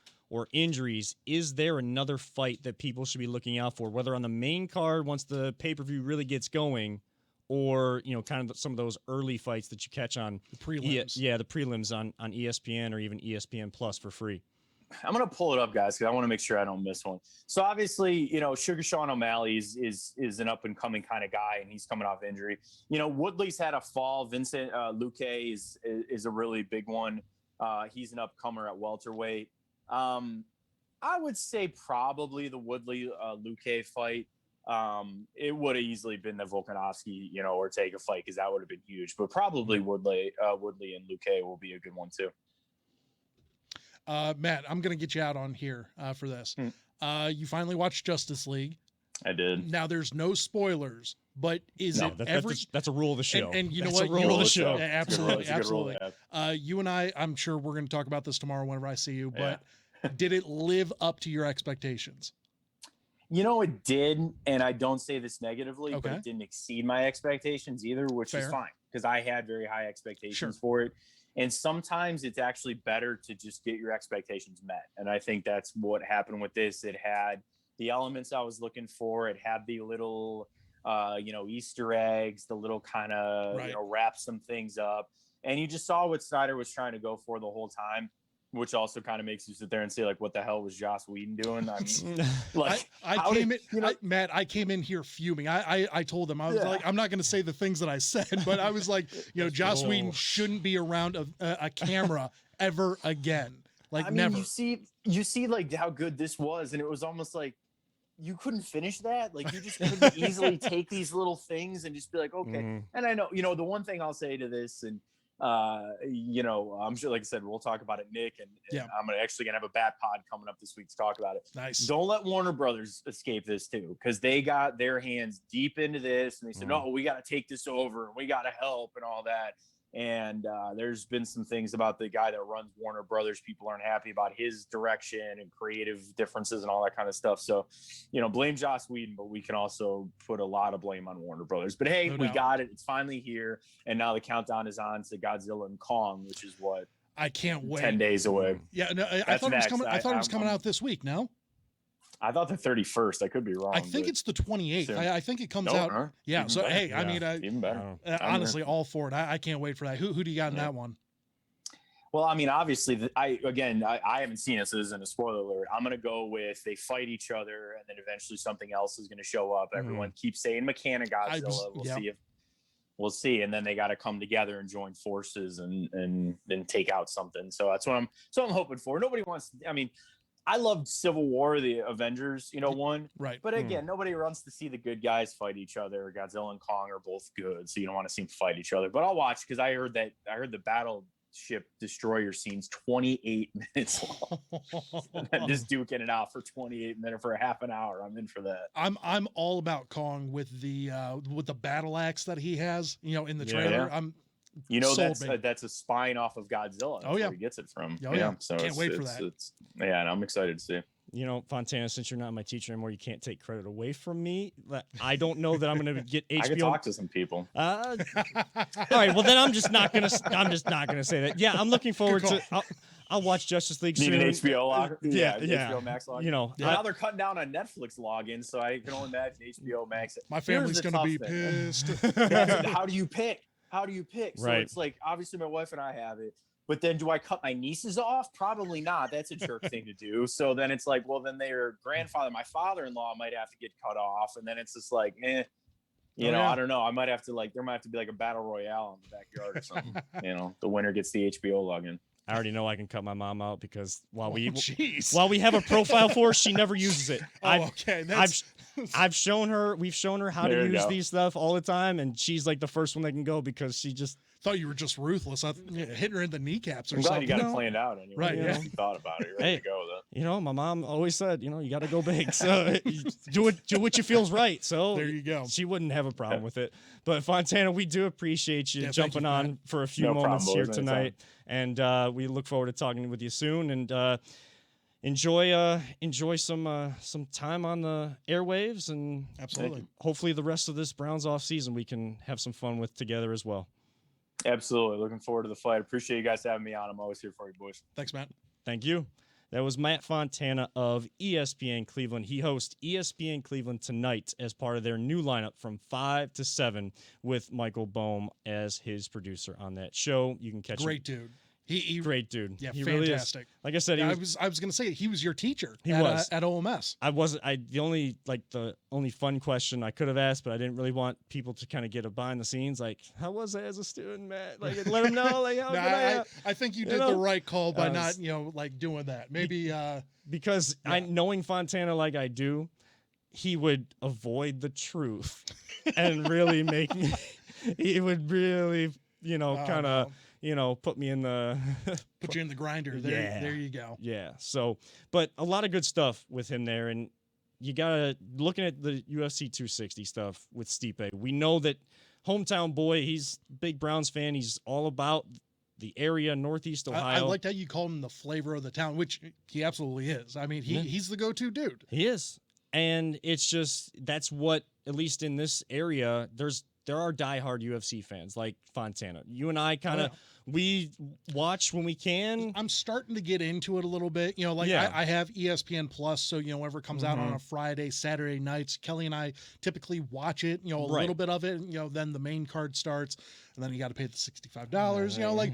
injuries. Is there another fight that people should be looking out for, whether on the main card once the pay-per-view really gets going, or kind of some of those early fights that you catch on the prelims? The prelims on ESPN or even ESPN Plus for free? I'm going to pull it up, guys, because I want to make sure I don't miss one. So obviously, Sugar Sean O'Malley is an up-and-coming kind of guy, and he's coming off injury. Woodley's had a fall. Vincent Luque is a really big one. He's an upcomer at welterweight. I would say probably the Woodley Luque fight. It would have easily been the Volkanovski, Ortega fight, because that would have been huge. But probably Woodley and Luque will be a good one too. Matt, I'm going to get you out on here for this. You finally watched Justice League. I did. Now there's no spoilers, but that's a rule of the show. And you know that's what? a rule of the show. Yeah, absolutely, It's a good rule absolutely. You and I'm sure we're going to talk about this tomorrow whenever I see you. But did it live up to your expectations? You know, it did, and I don't say this negatively, but Okay. it didn't exceed my expectations either, which is Fair. fine because I had very high expectations Sure. for it. And sometimes it's actually better to just get your expectations met. And I think that's what happened with this. It had the elements I was looking for. It had the little, Easter eggs, the little kind of, Right. wrap some things up. And you just saw what Snyder was trying to go for the whole time, which also kind of makes you sit there and say, like, what the hell was Joss Whedon doing? I mean, like, Matt, I came in here fuming. I told him, I was like, I'm not going to say the things that I said, but I was like, Joss Whedon shouldn't be around a camera ever again. Like, never. You see like how good this was. And it was almost like you couldn't finish that. Like, you just couldn't easily take these little things and just be like, okay. Mhm. And I know, the one thing I'll say to this, and I'm sure, like I said, we'll talk about it, Nick, and I'm actually gonna have a bat pod coming up this week to talk about it. Nice. Don't let Warner Brothers escape this too, because they got their hands deep into this, and they said, no, we got to take this over, and we got to help, and all that. And there's been some things about the guy that runs Warner Brothers. People aren't happy about his direction and creative differences and all that kind of stuff. So, blame Joss Whedon, but we can also put a lot of blame on Warner Brothers. But hey, we got it. It's finally here. And now the countdown is on to Godzilla and Kong, which is what? I can't wait. 10 days away. Yeah, no, I thought it was coming out this week. No? I thought the 31st. I could be wrong. I think it's the 28th. I think it comes out. Huh? Yeah. Even So better. hey, I mean, even better. honestly, all for it. I can't wait for that. Who do you got in that one? Well, I mean, obviously, I haven't seen it, so this isn't a spoiler alert. I'm gonna go with they fight each other, and then eventually something else is gonna show up. Everyone keeps saying Mechanic Godzilla. We'll see, and then they got to come together and join forces and then take out something. So that's what I'm hoping for. Nobody wants. I mean, I loved Civil War, the Avengers, one. Right. But again, nobody wants to see the good guys fight each other. Godzilla and Kong are both good, so you don't want to see them fight each other. But I'll watch because I heard the battleship destroyer scene's 28 minutes long. Just duking it out for 28 minutes for a half an hour. I'm in for that. I'm all about Kong with the battle axe that he has, in the trailer. Yeah. That's a spine off of Godzilla. That's where he gets it from. Oh yeah. So can't wait for that. And I'm excited to see. Fontana, since you're not my teacher anymore, you can't take credit away from me. I don't know that I'm going to get HBO. I can talk to some people. All right. Well, then I'm just not going to say that. Yeah, I'm looking forward to. I'll watch Justice League soon. Need an HBO login? Yeah. HBO Max login. Now they're cutting down on Netflix logins, so I can only imagine HBO Max. My family's going to be pissed. How do you pick? So right. It's like, obviously my wife and I have it, but then do I cut my nieces off? Probably not. That's a jerk thing to do. So then it's like, well, then their grandfather, my father-in-law might have to get cut off. And then it's just like, I don't know. I might have to there might have to be like a battle royale in the backyard or something. The winner gets the HBO login. I already know I can cut my mom out because while we have a profile for her, she never uses it. We've shown her how to use these stuff all the time, and she's like the first one that can go because she just thought you were just ruthless. I hitting her in the kneecaps or I'm glad something. you got it planned out anyway. Right? Yeah. You thought about it. You're ready to go with it. My mom always said, you got to go big. So do what you feel's right. So there you go. She wouldn't have a problem with it. But Fontana, we do appreciate you jumping on for a few moments here tonight, and we look forward to talking with you soon. And enjoy some time on the airwaves, and absolutely, hopefully the rest of this Browns off season we can have some fun with together as well. Absolutely. Looking forward to the fight. Appreciate you guys having me on. I'm always here for you, boys. Thanks, Matt. Thank you. That was Matt Fontana of ESPN Cleveland. He hosts ESPN Cleveland tonight as part of their new lineup from 5 to 7 with Michael Bohm as his producer on that show. You can catch him. Great dude. He great dude. Yeah, he fantastic. Really is. Like I said, I was going to say he was your teacher. He was at OMS. The only fun question I could have asked, but I didn't really want people to kind of get a behind the scenes. Like, how was I as a student, Matt? Like, let them know. Like, how I think you did the right call by not doing that. Maybe because knowing Fontana like I do, he would avoid the truth and really make me. He would really kind of. put me in the Put you in the grinder. There you go. Yeah. So, but a lot of good stuff with him there, and you gotta looking at the UFC 260 stuff with Stipe. We know that hometown boy. He's a big Browns fan. He's all about the area, Northeast Ohio. I liked how you called him the flavor of the town, which he absolutely is. I mean, he's the go-to dude. He is. And it's just, that's what, at least in this area, there are diehard UFC fans like Fontana. You and I kind of, we watch when we can. I'm starting to get into it a little bit. I have ESPN Plus, so, whenever it comes out on a Friday, Saturday nights, Kelly and I typically watch it, a little bit of it, then the main card starts, and then you got to pay the $65,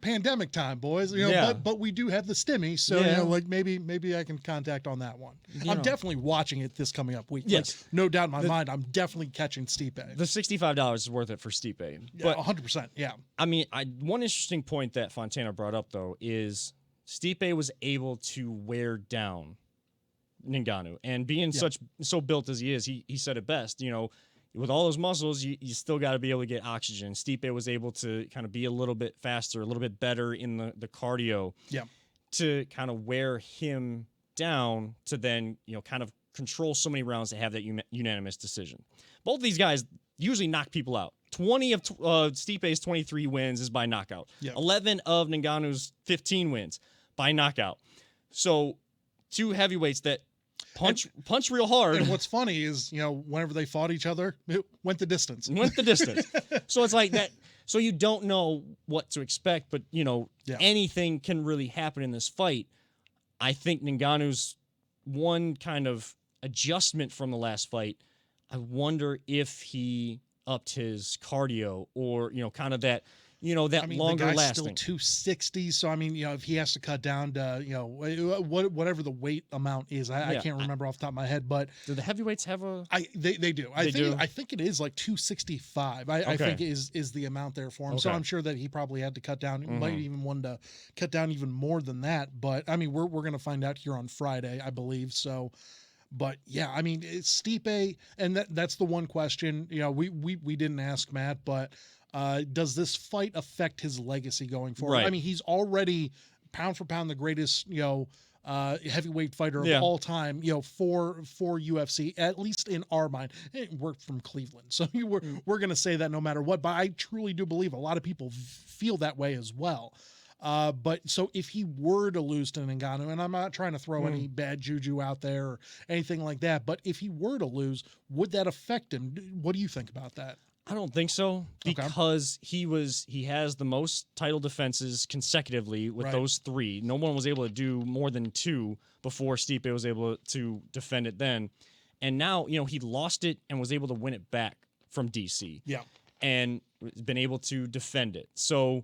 pandemic time, boys. But we do have the stimmy, so maybe I can contact on that one. I'm definitely watching it this coming up week. Yes, no doubt in my mind. I'm definitely catching Stipe. The $65 is worth it for Stipe. But 100%. Yeah. I mean, one interesting point that Fontana brought up though is Stipe was able to wear down Ngannou, and being so built as he is, he said it best. With all those muscles, you still got to be able to get oxygen. Stipe was able to kind of be a little bit faster, a little bit better in the cardio to kind of wear him down to then, kind of control so many rounds to have that unanimous decision. Both of these guys usually knock people out. 20 of Stipe's 23 wins is by knockout. 11 of Ngannou's 15 wins by knockout. So two heavyweights that punch real hard. And what's funny is, whenever they fought each other, it went the distance. So it's like that. So you don't know what to expect, but, anything can really happen in this fight. I think Ngannou's one kind of adjustment from the last fight, I wonder if he upped his cardio or, kind of that, that longer the guy's lasting. Still 260, so if he has to cut down to whatever the weight amount is, I can't remember off the top of my head. But do the heavyweights have a? They do. I think it is like 265. I think is the amount there for him. Okay. So I'm sure that he probably had to cut down. Might even want to cut down even more than that. But we're gonna find out here on Friday, I believe. So. But yeah, it's Stipe, and that's the one question. We didn't ask Matt, but. Does this fight affect his legacy going forward? Right. He's already pound for pound the greatest, heavyweight fighter of all time, for UFC, at least in our mind. It worked from Cleveland. So we're going to say that no matter what, but I truly do believe a lot of people feel that way as well. But so if he were to lose to Ngannou, and I'm not trying to throw any bad juju out there or anything like that, but if he were to lose, would that affect him? What do you think about that? I don't think so, because he has the most title defenses consecutively with those three. No one was able to do more than two before Stipe was able to defend it then. And now, he lost it and was able to win it back from DC. Yeah. And been able to defend it. So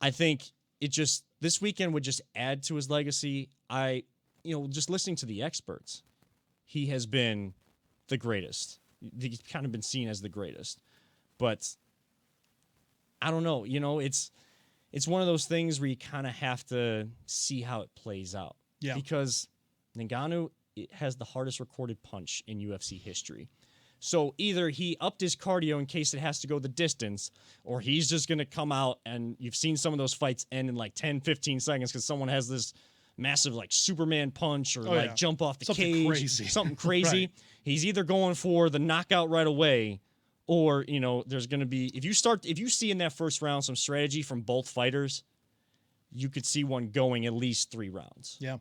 I think this weekend would just add to his legacy. Just listening to the experts, he has been the greatest. He's kind of been seen as the greatest. But I don't know, it's one of those things where you kind of have to see how it plays out. Yeah. Because Ngannou has the hardest recorded punch in UFC history. So either he upped his cardio in case it has to go the distance, or he's just going to come out, and you've seen some of those fights end in like 10, 15 seconds because someone has this massive like Superman punch or jump off the cage. Something crazy. Right. He's either going for the knockout right away, or, there's going to be, if you see in that first round some strategy from both fighters, you could see one going at least 3 rounds. Yeah.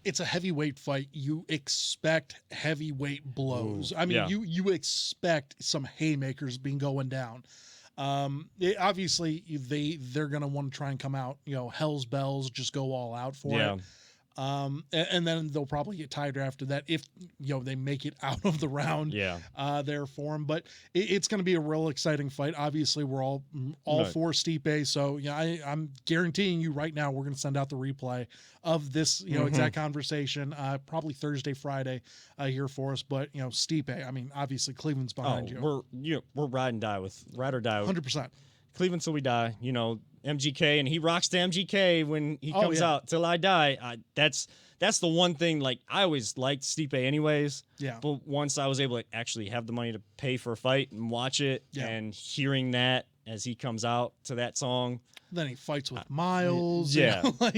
It's a heavyweight fight. You expect heavyweight blows. Ooh, you expect some haymakers being going down. Obviously they're going to want to try and come out, hell's bells, just go all out for it. And then they'll probably get tired after that if they make it out of the round there for him. But it's going to be a real exciting fight. Obviously, we're all for Stipe. So I'm guaranteeing you right now we're going to send out the replay of this exact conversation probably Thursday, Friday here for us. But Stipe, obviously Cleveland's behind you. We're ride or die with 100%. Cleveland till we die. MGK, and he rocks to MGK when he comes out till I die. That's the one thing. Like, I always liked Stipe anyways. Yeah. But once I was able to actually have the money to pay for a fight and watch it, and hearing that as he comes out to that song. Then he fights with Miles. Yeah. But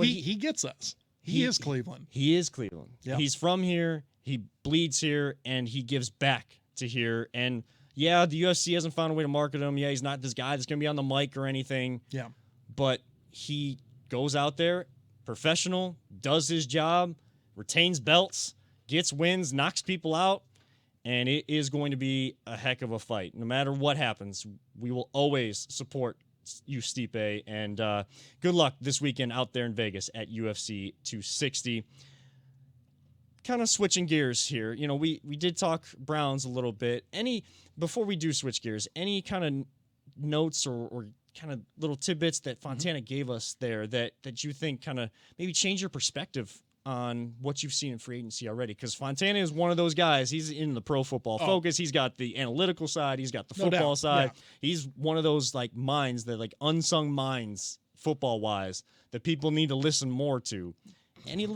he gets us. He is Cleveland. He is Cleveland. Yep. He's from here. He bleeds here, and he gives back to here. And yeah, the UFC hasn't found a way to market him. Yeah, he's not this guy that's going to be on the mic or anything. Yeah. But he goes out there, professional, does his job, retains belts, gets wins, knocks people out, and it is going to be a heck of a fight. No matter what happens, we will always support you, Stipe, and good luck this weekend out there in Vegas at UFC 260. Kind of switching gears here. You know, we did talk Browns a little bit. Before we do switch gears, any kind of notes or kind of little tidbits that Fontana gave us there that you think kind of maybe change your perspective on what you've seen in free agency already? Because Fontana is one of those guys. He's in the pro football focus. He's got the analytical side. He's got the football side. Yeah. He's one of those like minds that like unsung minds football wise that people need to listen more to. Any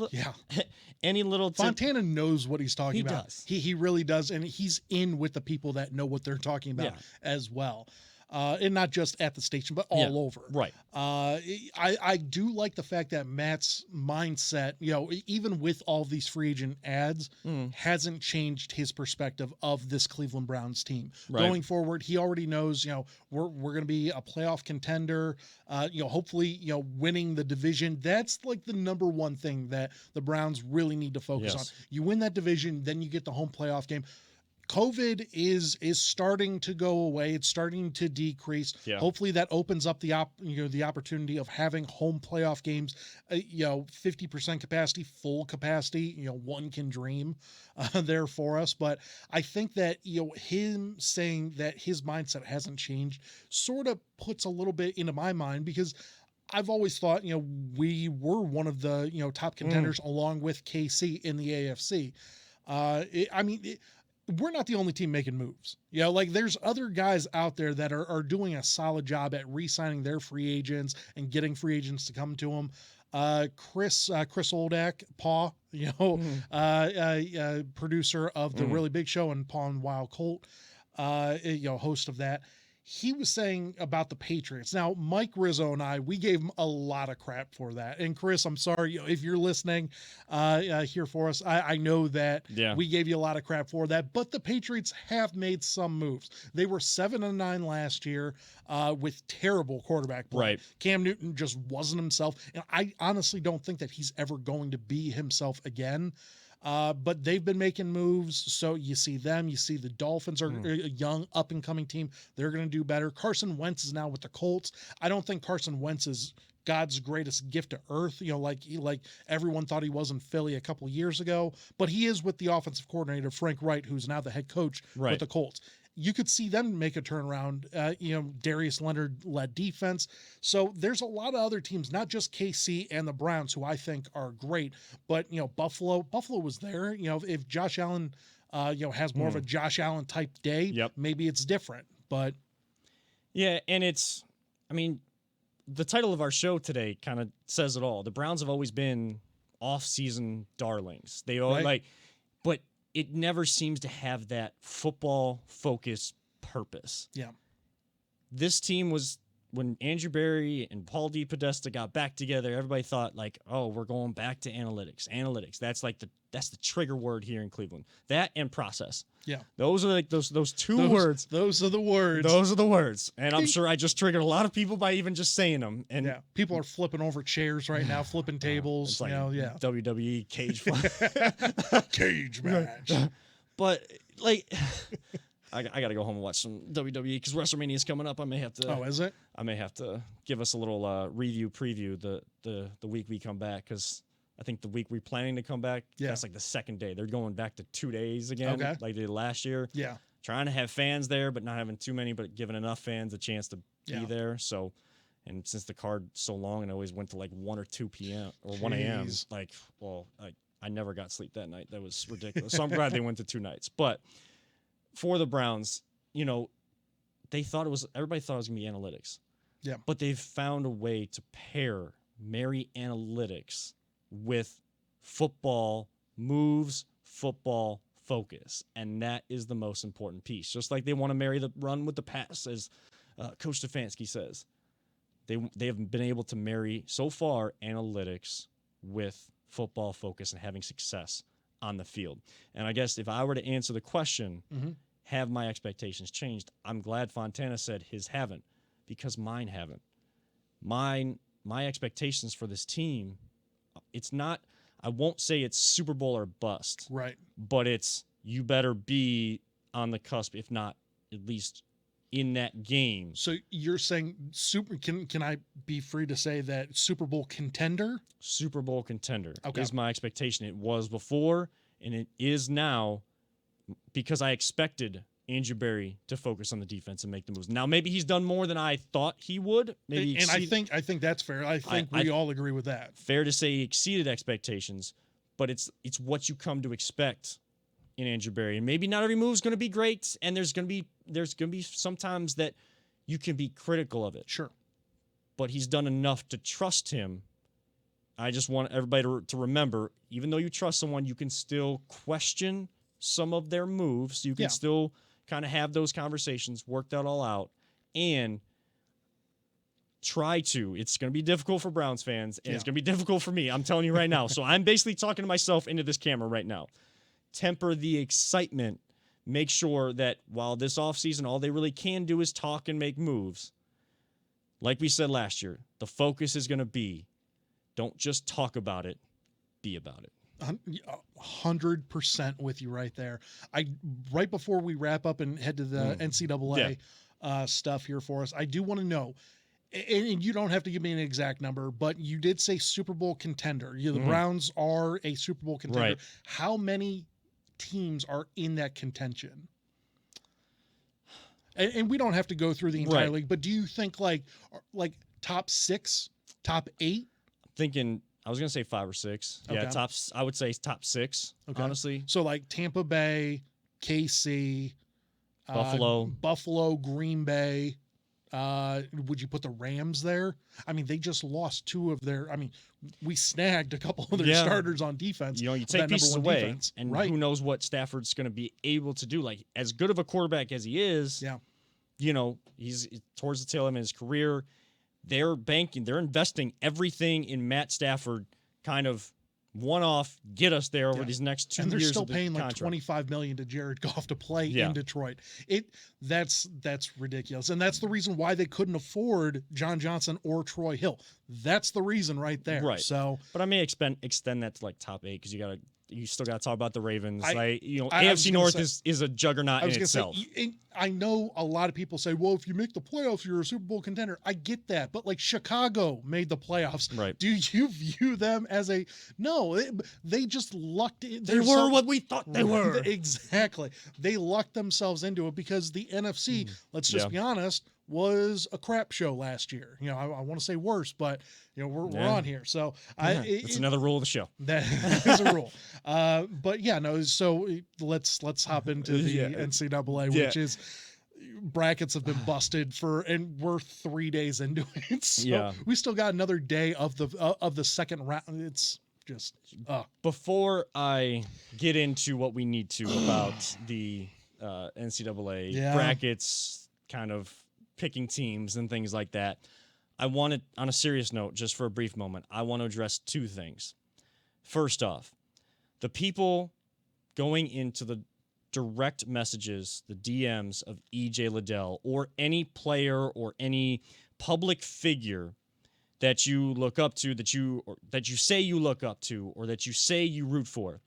little Fontana knows what he's talking about. Does. He really does, and he's in with the people that know what they're talking about as well. And not just at the station, but all over. Right. I do like the fact that Matt's mindset, you know, even with all these free agent ads, hasn't changed his perspective of this Cleveland Browns team. Right. Going forward, he already knows, you know, we're going to be a playoff contender, you know, hopefully, you know, winning the division. That's like the number one thing that the Browns really need to focus on. You win that division, then you get the home playoff game. COVID is starting to go away. It's starting to decrease. Yeah. Hopefully that opens up the opportunity of having home playoff games, 50% capacity, full capacity. You know, one can dream there for us. But I think that, you know, him saying that his mindset hasn't changed sort of puts a little bit into my mind, because I've always thought, you know, we were one of the, you know, top contenders along with KC in the AFC. We're not the only team making moves. You know, like there's other guys out there that are doing a solid job at re-signing their free agents and getting free agents to come to them. Chris Oldak, Paw, you know, producer of the Really Big Show and Paw and Wild Colt, you know, host of that. He was saying about the Patriots. Now, Mike Rizzo and I, we gave him a lot of crap for that. And Chris, I'm sorry, you know, if you're listening here for us, I know that we gave you a lot of crap for that. But the Patriots have made some moves. They were 7-9 last year with terrible quarterback play. Right. Cam Newton just wasn't himself. And I honestly don't think that he's ever going to be himself again. But they've been making moves. So you see them, you see the Dolphins are a young up and coming team. They're going to do better. Carson Wentz is now with the Colts. I don't think Carson Wentz is God's greatest gift to earth, you know, like everyone thought he was in Philly a couple of years ago, but he is with the offensive coordinator, Frank Wright, who's now the head coach with the Colts. You could see them make a turnaround, you know, Darius Leonard-led defense. So there's a lot of other teams, not just KC and the Browns, who I think are great, but, you know, Buffalo was there. You know, if Josh Allen, you know, has more of a Josh Allen type day, maybe it's different, but. Yeah. And the title of our show today kind of says it all. The Browns have always been off-season darlings. They all but it never seems to have that football-focused purpose. Yeah. This team was, when Andrew Berry and Paul DePodesta got back together, everybody thought like, oh, we're going back to analytics. Analytics. That's the trigger word here in Cleveland. That and process. Yeah. Those are like those two words. Those are the words. Those are the words. And I'm sure I just triggered a lot of people by even just saying them. And people are flipping over chairs right now, flipping tables. It's like WWE cage cage match. But like I got to go home and watch some WWE because WrestleMania is coming up. I may have to. Oh, is it? I may have to give us a little preview the week we come back, because I think the week we're planning to come back, that's like the second day. They're going back to 2 days again, like they did last year. Yeah. Trying to have fans there, but not having too many, but giving enough fans a chance to be there. So, and since the card's so long and I always went to like 1 or 2 p.m. or 1 a.m., like, well, I never got sleep that night. That was ridiculous. So I'm glad they went to 2 nights. But for the Browns, you know, everybody thought it was going to be analytics. Yeah. But they've found a way to marry analytics with football moves, football focus. And that is the most important piece. Just like they want to marry the run with the pass, as Coach Stefanski says they have been able to marry so far analytics with football focus and having success on the field. And I guess if I were to answer the question, have my expectations changed? I'm glad Fontana said his haven't, because mine haven't. My expectations for this team, it's not, I won't say it's Super Bowl or bust. Right. But it's, you better be on the cusp, if not at least in that game. So you're saying can I be free to say that Super Bowl contender? Super Bowl contender Okay. is my expectation. It was before, and it is now, because I expected Andrew Berry to focus on the defense and make the moves. Now, maybe he's done more than I thought he would. Maybe and I think that's fair. I think we all agree with that. Fair to say he exceeded expectations, but it's what you come to expect in Andrew Berry. And maybe not every move is going to be great, and there's going to be sometimes that you can be critical of it. Sure. But he's done enough to trust him. I just want everybody to remember, even though you trust someone, you can still question some of their moves. You can still kind of have those conversations, work that all out, and try to. It's going to be difficult for Browns fans, and it's going to be difficult for me. I'm telling you right now. So I'm basically talking to myself into this camera right now. Temper the excitement. Make sure that while this offseason, all they really can do is talk and make moves. Like we said last year, the focus is going to be, don't just talk about it, be about it. 100% with you right there. Right before we wrap up and head to the NCAA stuff here for us, I do want to know, and you don't have to give me an exact number, but you did say Super Bowl contender. The Browns are a Super Bowl contender. Right. How many teams are in that contention? And we don't have to go through the entire league, but do you think like top 6, top 8? Thinking, I was going to say 5 or 6. Okay. Yeah, I would say top 6, honestly. So like Tampa Bay, KC, Buffalo, Green Bay. Would you put the Rams there? I mean, they just lost 2 of their. I mean, we snagged a couple of their starters on defense. You take pieces away, defense. and who knows what Stafford's going to be able to do. Like, as good of a quarterback as he is, he's towards the tail end of his career. They're investing everything in Matt Stafford, kind of one-off, get us there over these next 2 years. And they're still of the paying contract. like $25 million to Jared Goff to play in Detroit. That's ridiculous, and that's the reason why they couldn't afford John Johnson or Troy Hill. That's the reason right there. Right. So, but I may extend that to like top 8 because you still got to talk about the Ravens. AFC was North say, is a juggernaut in itself. I know a lot of people say, well, if you make the playoffs, you're a Super Bowl contender. I get that. But like Chicago made the playoffs. Right. Do you view them as no, they just lucked in. They were what we thought they were. Exactly. They lucked themselves into it because the NFC, let's just be honest, was a crap show last year. I want to say worse, but we're on here. So it's another rule of the show. That is a rule. But so let's hop into the NCAA, which is brackets have been busted and we're 3 days into it. So we still got another day of the second round. It's just before I get into what we need to about the NCAA brackets, kind of picking teams and things like that, I wanted, on a serious note, just for a brief moment, I want to address 2 things. First off, the people going into the direct messages, the DMs of E.J. Liddell or any player or any public figure that you look up to, that you say you look up to, or that you say you root for,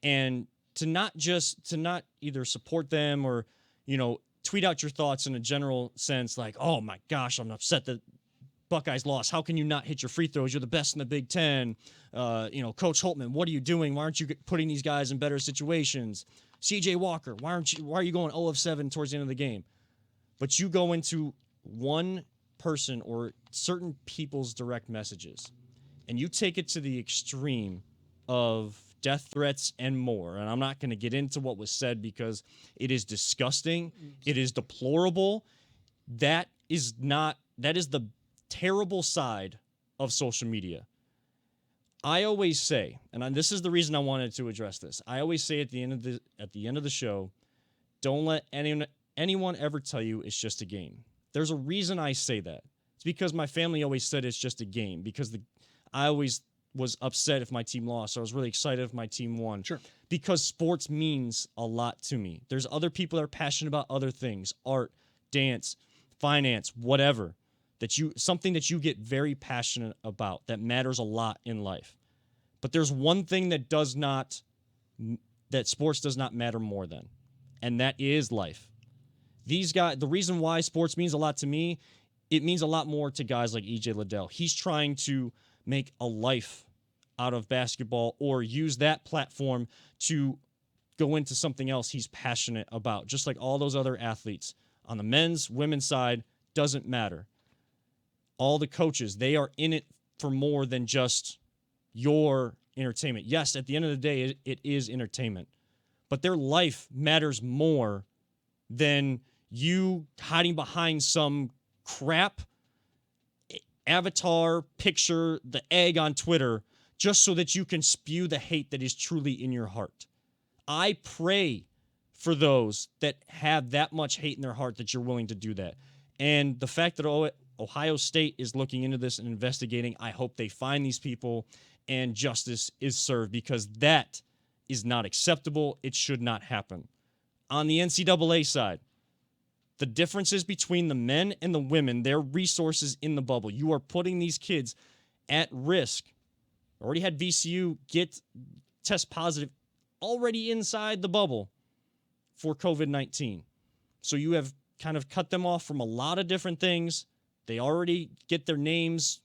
and to not either support them or tweet out your thoughts in a general sense, like, oh my gosh, I'm upset that Buckeyes lost. How can you not hit your free throws? You're the best in the Big Ten. Coach Holtman, what are you doing? Why aren't you putting these guys in better situations? CJ Walker, why are you going 0 of 7 towards the end of the game? But you go into one person or certain people's direct messages, and you take it to the extreme of death threats and more. And I'm not going to get into what was said because it is disgusting. It is deplorable. That is the terrible side of social media. I always say, and this is the reason I wanted to address this. I always say at the end of the show, don't let anyone ever tell you it's just a game. There's a reason I say that. It's because my family always said it's just a game, because I always was upset if my team lost. So I was really excited if my team won. Sure. Because sports means a lot to me. There's other people that are passionate about other things, art, dance, finance, whatever, something that you get very passionate about that matters a lot in life. But there's one thing that sports does not matter more than, and that is life. These guys, the reason why sports means a lot to me, it means a lot more to guys like EJ Liddell. He's trying to make a life out of basketball or use that platform to go into something else he's passionate about, just like all those other athletes. On the men's, women's side, doesn't matter. All the coaches, they are in it for more than just your entertainment. Yes, at the end of the day, it is entertainment. But their life matters more than you hiding behind some crap avatar picture, the egg on Twitter, just so that you can spew the hate that is truly in your heart. I pray for those that have that much hate in their heart that you're willing to do that. And the fact that Ohio State is looking into this and investigating, I hope they find these people and justice is served, because that is not acceptable. It should not happen. On the NCAA side, the differences between the men and the women, their resources in the bubble, you are putting these kids at risk. Already had VCU test positive already inside the bubble for COVID-19. So you have kind of cut them off from a lot of different things. They already get their names,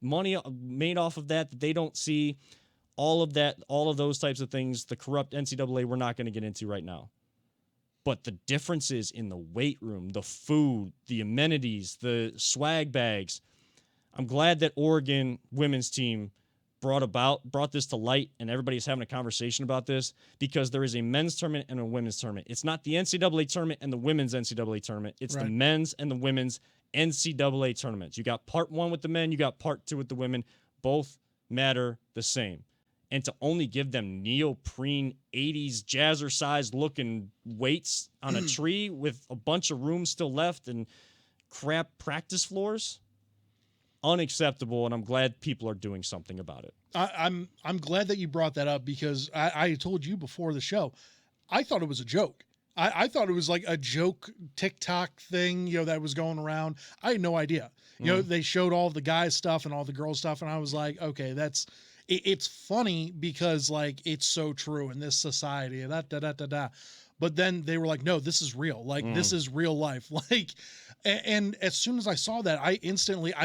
money made off of that they don't see. All of that, all of those types of things, the corrupt NCAA, we're not going to get into right now. But the differences in the weight room, the food, the amenities, the swag bags. I'm glad that Oregon women's team brought this to light, and everybody's having a conversation about this, because there is a men's tournament and a women's tournament. It's not the NCAA tournament and the women's NCAA tournament. It's right. The men's and the women's NCAA tournaments. You got part 1 with the men, you got part 2 with the women. Both matter the same. And to only give them neoprene 80s jazzercise looking weights on a tree with a bunch of room still left and crap practice floors, unacceptable. And I'm glad people are doing something about it. I'm glad that you brought that up, because I told you before the show, I thought it was a joke. I thought it was like a joke TikTok thing, that was going around. I had no idea. They showed all the guys stuff and all the girls stuff, and I was like, okay, it's funny because like it's so true in this society. But then they were like, no, this is real. Like this is real life. Like, and as soon as I saw that, I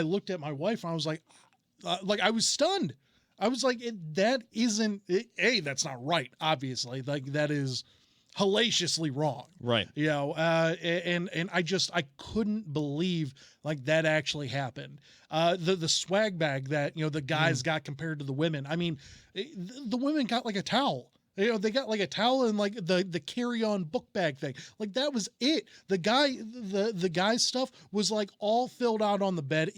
looked at my wife and I was like I was stunned. I was like, that's not right. Obviously, like that is hellaciously wrong. Right. And I couldn't believe like that actually happened. The swag bag that, the guys got compared to the women. I mean, the women got like a towel. They got like a towel and like the carry-on book bag thing. Like that was it. The guy's stuff was like all filled out on the bed.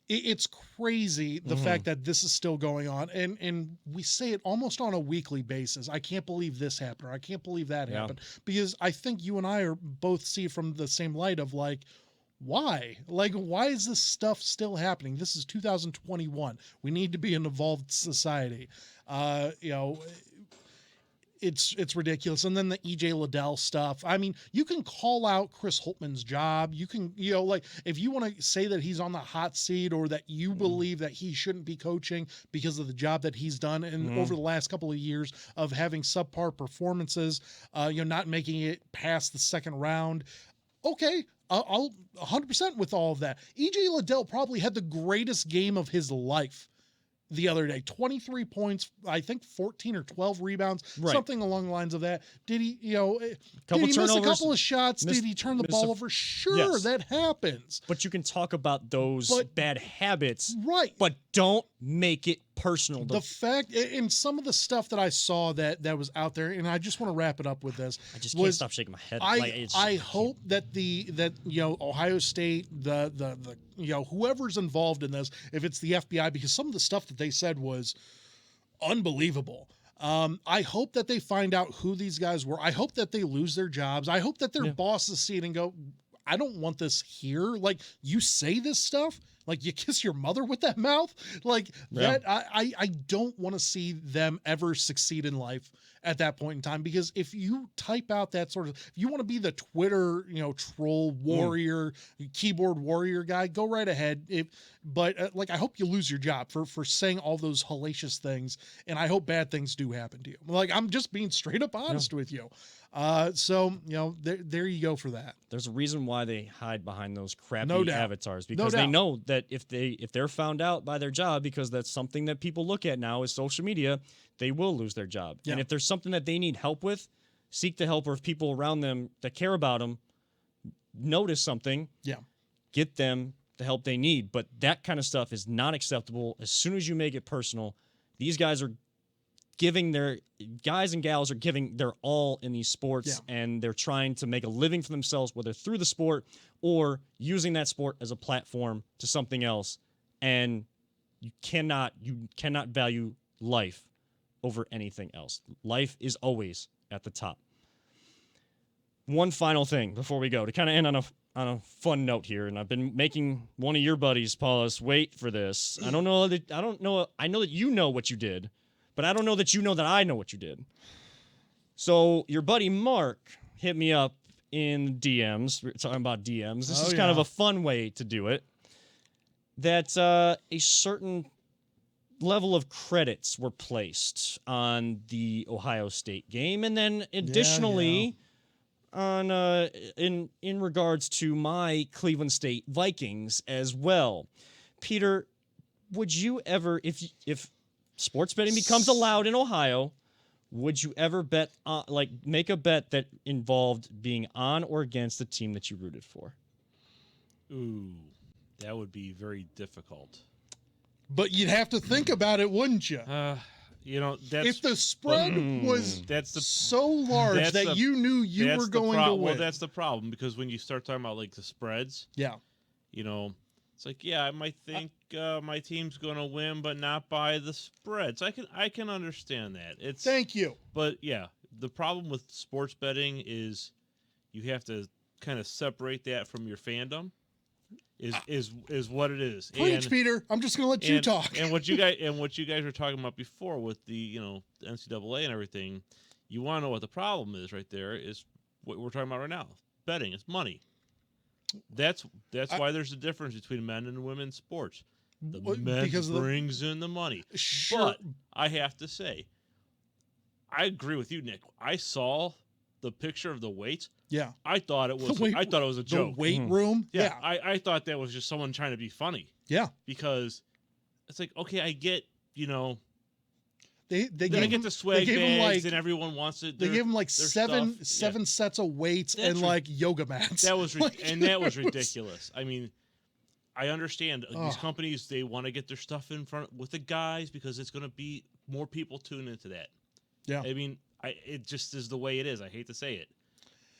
It's crazy the fact that this is still going on, and we say it almost on a weekly basis. I can't believe this happened, or I can't believe that happened, because I think you and I are both see it from the same light of like, why? Like, why is this stuff still happening? This is 2021. We need to be an evolved society. It's ridiculous. And then the EJ Liddell stuff. I mean, you can call out Chris Holtman's job. You can, like if you want to say that he's on the hot seat, or that you believe that he shouldn't be coaching because of the job that he's done and over the last couple of years of having subpar performances, not making it past the second round. Okay. I'll 100% with all of that. EJ Liddell probably had the greatest game of his life the other day. 23 points, I think 14 or 12 rebounds, something along the lines of that. Did he, did he miss a couple of shots? Did he turn the ball over? Sure, yes. That happens. But you can talk about those bad habits, right? But don't make it personal. The fact, and some of the stuff that I saw that was out there, and I just want to wrap it up with this. I just can't stop shaking my head. I hope that Ohio State, the whoever's involved in this, if it's the FBI, because some of the stuff that they said was unbelievable. I hope that they find out who these guys were. I hope that they lose their jobs. I hope that their bosses see it and go, I don't want this here. Like, you say this stuff, like you kiss your mother with that mouth, like that. I don't want to see them ever succeed in life at that point in time, because if you type out that sort of, if you want to be the Twitter, troll warrior, keyboard warrior guy, go right ahead. But I hope you lose your job for saying all those hellacious things, and I hope bad things do happen to you. Like, I'm just being straight up honest with you. So there you go for that. There's a reason why they hide behind those crappy No doubt. avatars, because they know that if they're found out by their job, because that's something that people look at now is social media, they will lose their job. Yeah. And if there's something that they need help with, seek the help, or if people around them that care about them notice something, get them the help they need. But that kind of stuff is not acceptable. As soon as you make it personal, these guys and gals are giving their all in these sports, and they're trying to make a living for themselves, whether through the sport or using that sport as a platform to something else. And you cannot value life over anything else. Life is always at the top. One final thing before we go, to kind of end on a fun note here, and I've been making one of your buddies, Paulus, wait for this. I know that you know what you did, but I don't know that you know that I know what you did. So your buddy Mark hit me up in DMs. We're talking about DMs. This is kind of a fun way to do it. That a certain level of credits were placed on the Ohio State game, and then additionally on in regards to my Cleveland State Vikings as well. Peter, would you ever, if sports betting becomes allowed in Ohio, would you ever bet make a bet that involved being on or against the team that you rooted for? Ooh, that would be very difficult. But you'd have to think about it, wouldn't you? That's, if the spread was so large that you knew you were going to win. Well, that's the problem, because when you start talking about like the spreads, it's like, I might think my team's going to win, but not by the spreads. I can understand that. Thank you. But the problem with sports betting is you have to kind of separate that from your fandom. Is what it is. Preach, Peter. I'm just going to let you talk. And what you guys were talking about before with the the NCAA and everything, you want to know what the problem is right there is what we're talking about right now. Betting, it's money. That's why there's a difference between men and women's sports. The men brings in the money. Sure. But I have to say, I agree with you, Nick. I saw the picture of the weights. Yeah. I thought it was a joke. The weight room? Yeah. I thought that was just someone trying to be funny. Yeah. Because it's like, okay, I get, They get the swag bags and everyone wants it. They gave him seven sets of weights and yoga mats. That was that was ridiculous. I mean, I understand these companies, they want to get their stuff in front with the guys because it's going to be more people tune into that. Yeah. I mean, it just is the way it is. I hate to say it.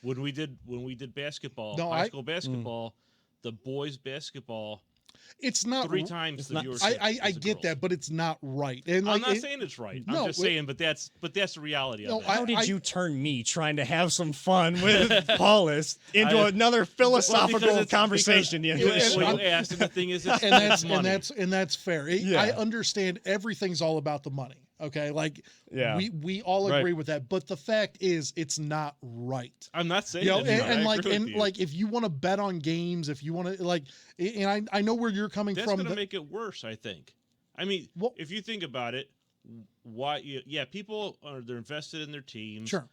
When we did basketball, high school basketball, the boys basketball, it's not 3 times the viewership. I get that, but it's not right. And I'm not saying it's right. I'm just saying, but that's the reality of it. How did you turn me trying to have some fun with Paulus into another philosophical conversation? You asked, and the thing is, and that's fair. I understand everything's all about the money. Okay, we all agree with that, but the fact is, it's not right. I'm not saying if you want to bet on games, if you want to and I know where you're coming from. That's going to make it worse, I think. I mean, if you think about it, why? People they're invested in their teams, sure,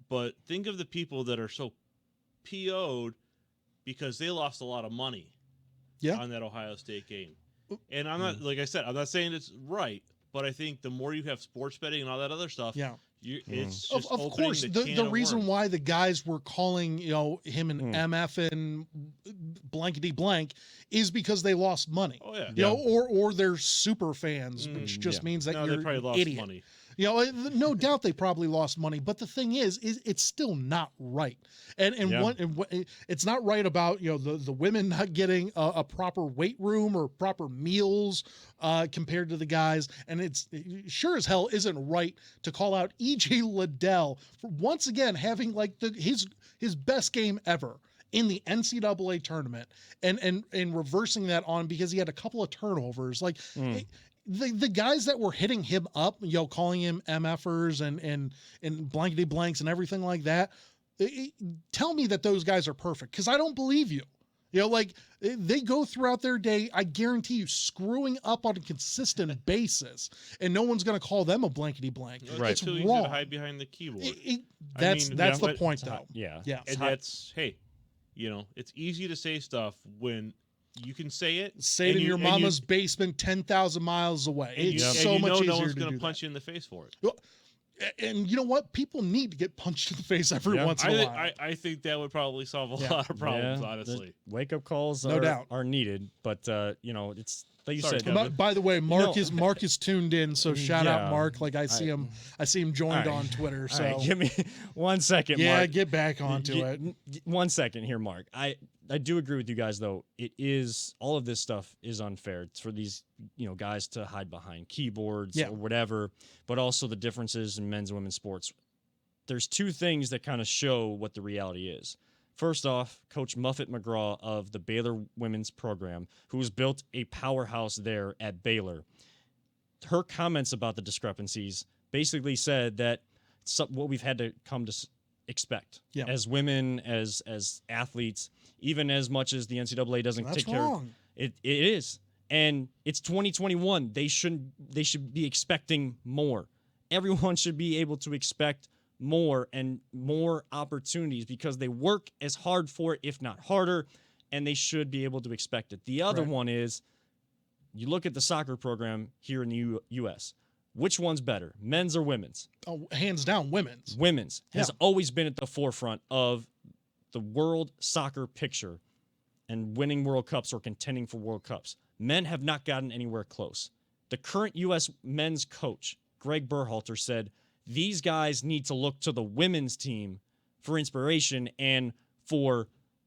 but think of the people that are so PO'd because they lost a lot of money, on that Ohio State game, and I'm not like I said, I'm not saying it's right. But I think the more you have sports betting and all that other stuff, it's just of course the reason why the guys were calling him an MF and blankety blank is because they lost money. Oh yeah. Or they're super fans, which just means that you're they probably lost idiot. Money. No doubt they probably lost money, but the thing is it's still not right. And it's not right about the women not getting a proper weight room or proper meals compared to the guys, and it's sure as hell isn't right to call out EJ Liddell for once again having his best game ever in the NCAA tournament and reversing that on because he had a couple of turnovers. Like the guys that were hitting him up, calling him MFers and blankety blanks and everything like that, tell me that those guys are perfect, because I don't believe you. They go throughout their day, I guarantee you, screwing up on a consistent basis, and no one's going to call them a blankety blank. Right. It's too wrong. easy to hide behind the keyboard. That's the point, though. Yeah. And that's, hey, it's easy to say stuff when you can say it. Say it in your mama's basement 10,000 miles away. It's so much easier no one's to going do to punch that. you in the face for it. Well, and you know what? People need to get punched in the face every once in a while. I think that would probably solve a lot of problems, honestly. Wake-up calls No doubt. are needed, but, it's like you Sorry, said. Kevin. By the way, Mark is tuned in, so shout out Mark. Like I see him joined on Twitter. So right, give me 1 second, yeah, Mark. get back onto it. 1 second here, Mark. I do agree with you guys, though. It is, all of this stuff is unfair. It's for these, guys to hide behind keyboards or whatever, but also the differences in men's and women's sports. There's two things that kind of show what the reality is. First off, Coach Muffet McGraw of the Baylor women's program, who's built a powerhouse there at Baylor, her comments about the discrepancies basically said that what we've had to come to expect as women, as athletes, even as much as the NCAA doesn't take care of it. It is. And it's 2021. They should be expecting more. Everyone should be able to expect more and more opportunities because they work as hard for it, if not harder, and they should be able to expect it. The other one is, you look at the soccer program here in the U.S. Which one's better, men's or women's? Oh, hands down, women's. Women's has always been at the forefront of the world soccer picture and winning World Cups or contending for World Cups. Men have not gotten anywhere close. The current U.S. men's coach, Greg Berhalter, said these guys need to look to the women's team for inspiration and for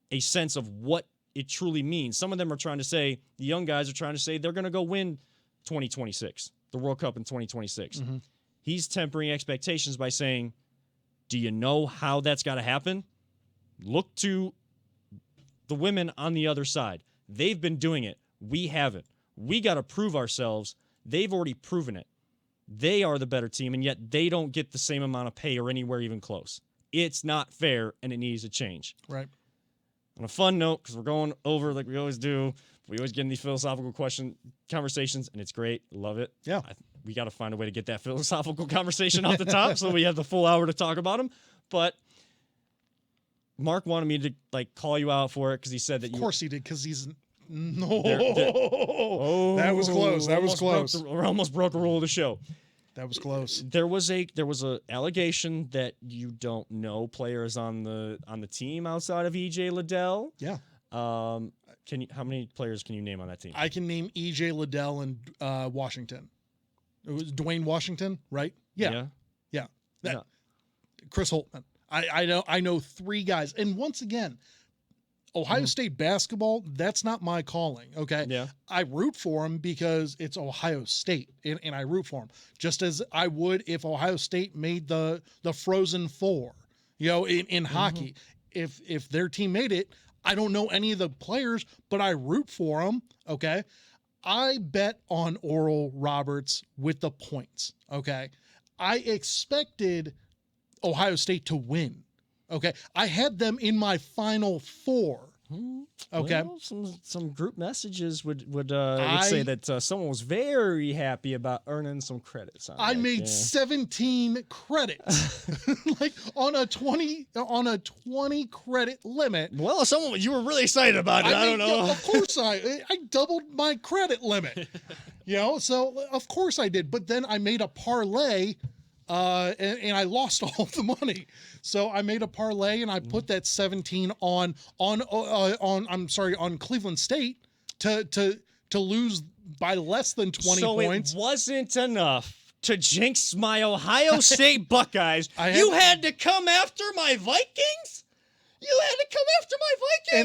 a sense of what it truly means. Some of them are trying to say, the young guys are trying to say they're going to go win 2026, the World Cup in 2026. Mm-hmm. He's tempering expectations by saying, do you know how that's got to happen? Look to the women on the other side. They've been doing it. We haven't. We got to prove ourselves. They've already proven it. They are the better team, and yet they don't get the same amount of pay or anywhere even close. It's not fair, and it needs to change. Right. On a fun note, because we're going over like we always do, we always get in these philosophical conversations, and it's great. Love it. Yeah. We got to find a way to get that philosophical conversation off the top so we have the full hour to talk about them. But Mark wanted me to call you out for it because he said that Of course he did, because he's... No. That was close. That was close. We almost broke a rule of the show. That was close. There was a allegation that you don't know players on the team outside of EJ Liddell. Yeah. How many players can you name on that team? I can name EJ Liddell and Washington. It was Dwayne Washington, right? Yeah. Chris Holtman. I know three guys. And once again, Ohio State basketball, that's not my calling, okay? Yeah. I root for them because it's Ohio State, and I root for them, just as I would if Ohio State made the Frozen Four, in hockey. If their team made it, I don't know any of the players, but I root for them, okay? I bet on Oral Roberts with the points, okay? I expected Ohio State to win. Okay, I had them in my Final Four. Okay, well, some group messages would say that someone was very happy about earning some credits. I made 17 credits, on a 20 credit limit. Well, you were really excited about it. I don't know. Of course, I doubled my credit limit. So of course I did. But then I made a parlay. And I lost all of the money. So I made a parlay and I put that 17 on Cleveland State to lose by less than 20 points. So it wasn't enough to jinx my Ohio State Buckeyes. You had to come after my Vikings? You had to come after my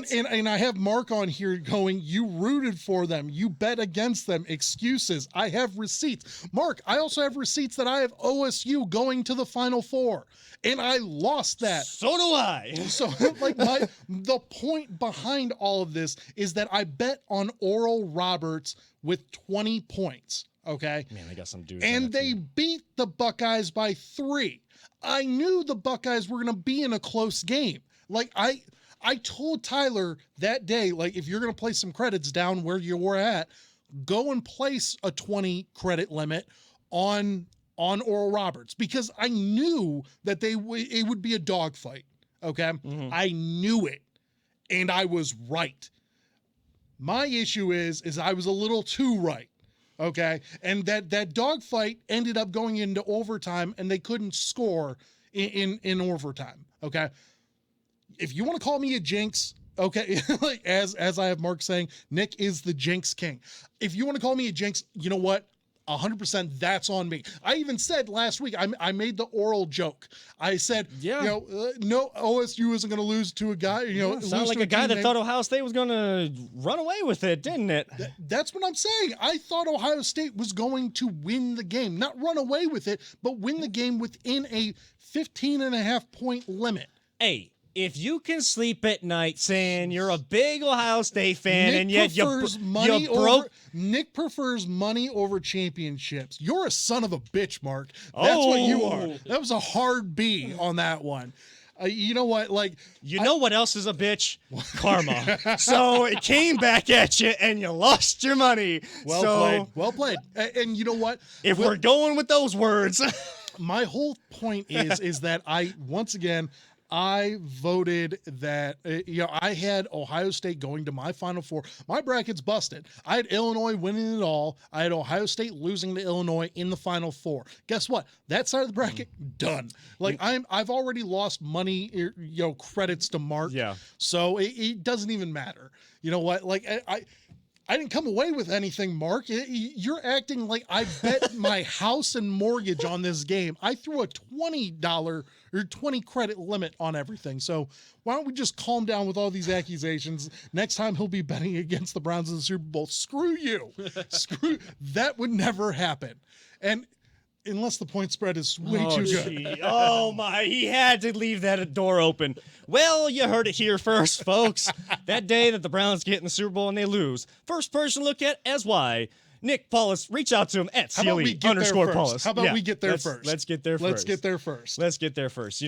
Vikings. And I have Mark on here going, you rooted for them. You bet against them. Excuses. I have receipts. Mark, I also have receipts that I have OSU going to the Final Four. And I lost that. So do I. So like the point behind all of this is that I bet on Oral Roberts with 20 points. Okay. Man, I got some dudes. And they beat the Buckeyes by 3. I knew the Buckeyes were going to be in a close game. Like I told Tyler that day, like, if you're going to place some credits down where you were at, go and place a 20 credit limit on Oral Roberts, because I knew that it would be a dogfight. Okay. Mm-hmm. I knew it, and I was right. My issue is I was a little too right. Okay. And that dogfight ended up going into overtime, and they couldn't score in overtime. Okay. If you want to call me a jinx, okay, like as I have Mark saying, Nick is the jinx king. If you want to call me a jinx, you know what? 100% that's on me. I even said last week, I made the oral joke. I said, no, OSU isn't going to lose to a guy, sound like a guy that thought Ohio State was going to run away with it, didn't it? That's what I'm saying. I thought Ohio State was going to win the game, not run away with it, but win the game within a 15.5-point limit. Hey, if you can sleep at night saying you're a big Ohio State fan and yet you broke. Nick prefers money over championships. You're a son of a bitch, Mark. That's what you are. That was a hard B on that one. You know what? Like, know what else is a bitch? Karma. So it came back at you, and you lost your money. Well played. And you know what? If we're going with those words, my whole point is that I voted that, I had Ohio State going to my Final Four. My bracket's busted. I had Illinois winning it all. I had Ohio State losing to Illinois in the Final Four. Guess what? That side of the bracket, done. Like, I've already lost money, credits to Mark. Yeah. So it doesn't even matter. You know what? Like, I didn't come away with anything, Mark. You're acting like I bet my house and mortgage on this game. I threw a $20 or 20 credit limit on everything. So why don't we just calm down with all these accusations? Next time he'll be betting against the Browns in the Super Bowl. Screw you. That would never happen. And unless the point spread is way too good. Oh my, he had to leave that door open. Well, you heard it here first, folks. That day that the Browns get in the Super Bowl and they lose, first person to look at as why. Nick Paulus, reach out to him at CLE_Paulus. How about we get there first? Let's get there first. Let's get there first.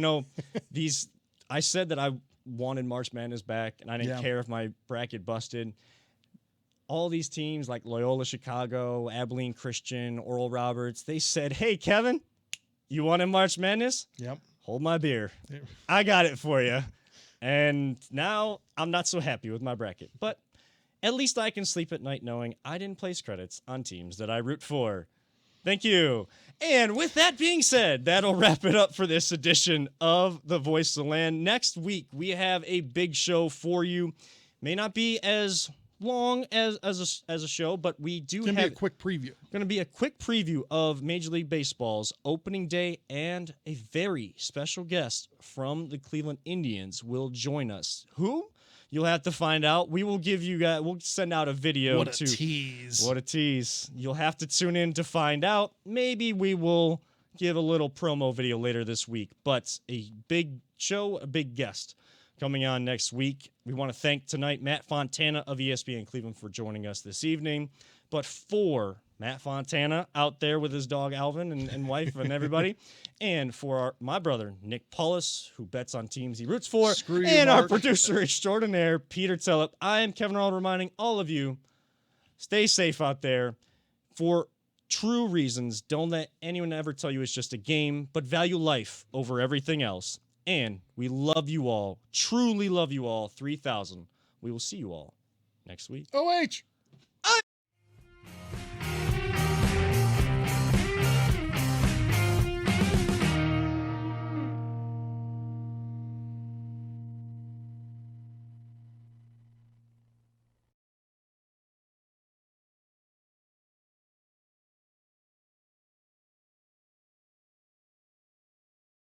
I said that I wanted March Madness back, and I didn't care if my bracket busted. All these teams like Loyola Chicago, Abilene Christian, Oral Roberts, they said, hey, Kevin, you wanted March Madness? Yep. Hold my beer. I got it for you. And now I'm not so happy with my bracket. But at least I can sleep at night knowing I didn't place credits on teams that I root for. Thank you. And with that being said, that'll wrap it up for this edition of The Voice of the Land. Next week, we have a big show for you. May not be as long as a show, but we do have a quick preview. Going to be a quick preview of Major League Baseball's opening day, and a very special guest from the Cleveland Indians will join us. Who? You'll have to find out. We will give you guys. We'll send out a video. What a tease! What a tease! You'll have to tune in to find out. Maybe we will give a little promo video later this week. But a big show, a big guest coming on next week. We want to thank tonight Matt Fontana of ESPN Cleveland for joining us this evening. But for Matt Fontana out there with his dog Alvin and wife and everybody, and for my brother Nick Paulus, who bets on teams he roots for, and our producer extraordinaire Peter Tellep, I am Kevin Arnold reminding all of you, stay safe out there. For true reasons, don't let anyone ever tell you it's just a game, but value life over everything else. And we love you all, truly love you all, 3,000. We will see you all next week. OH!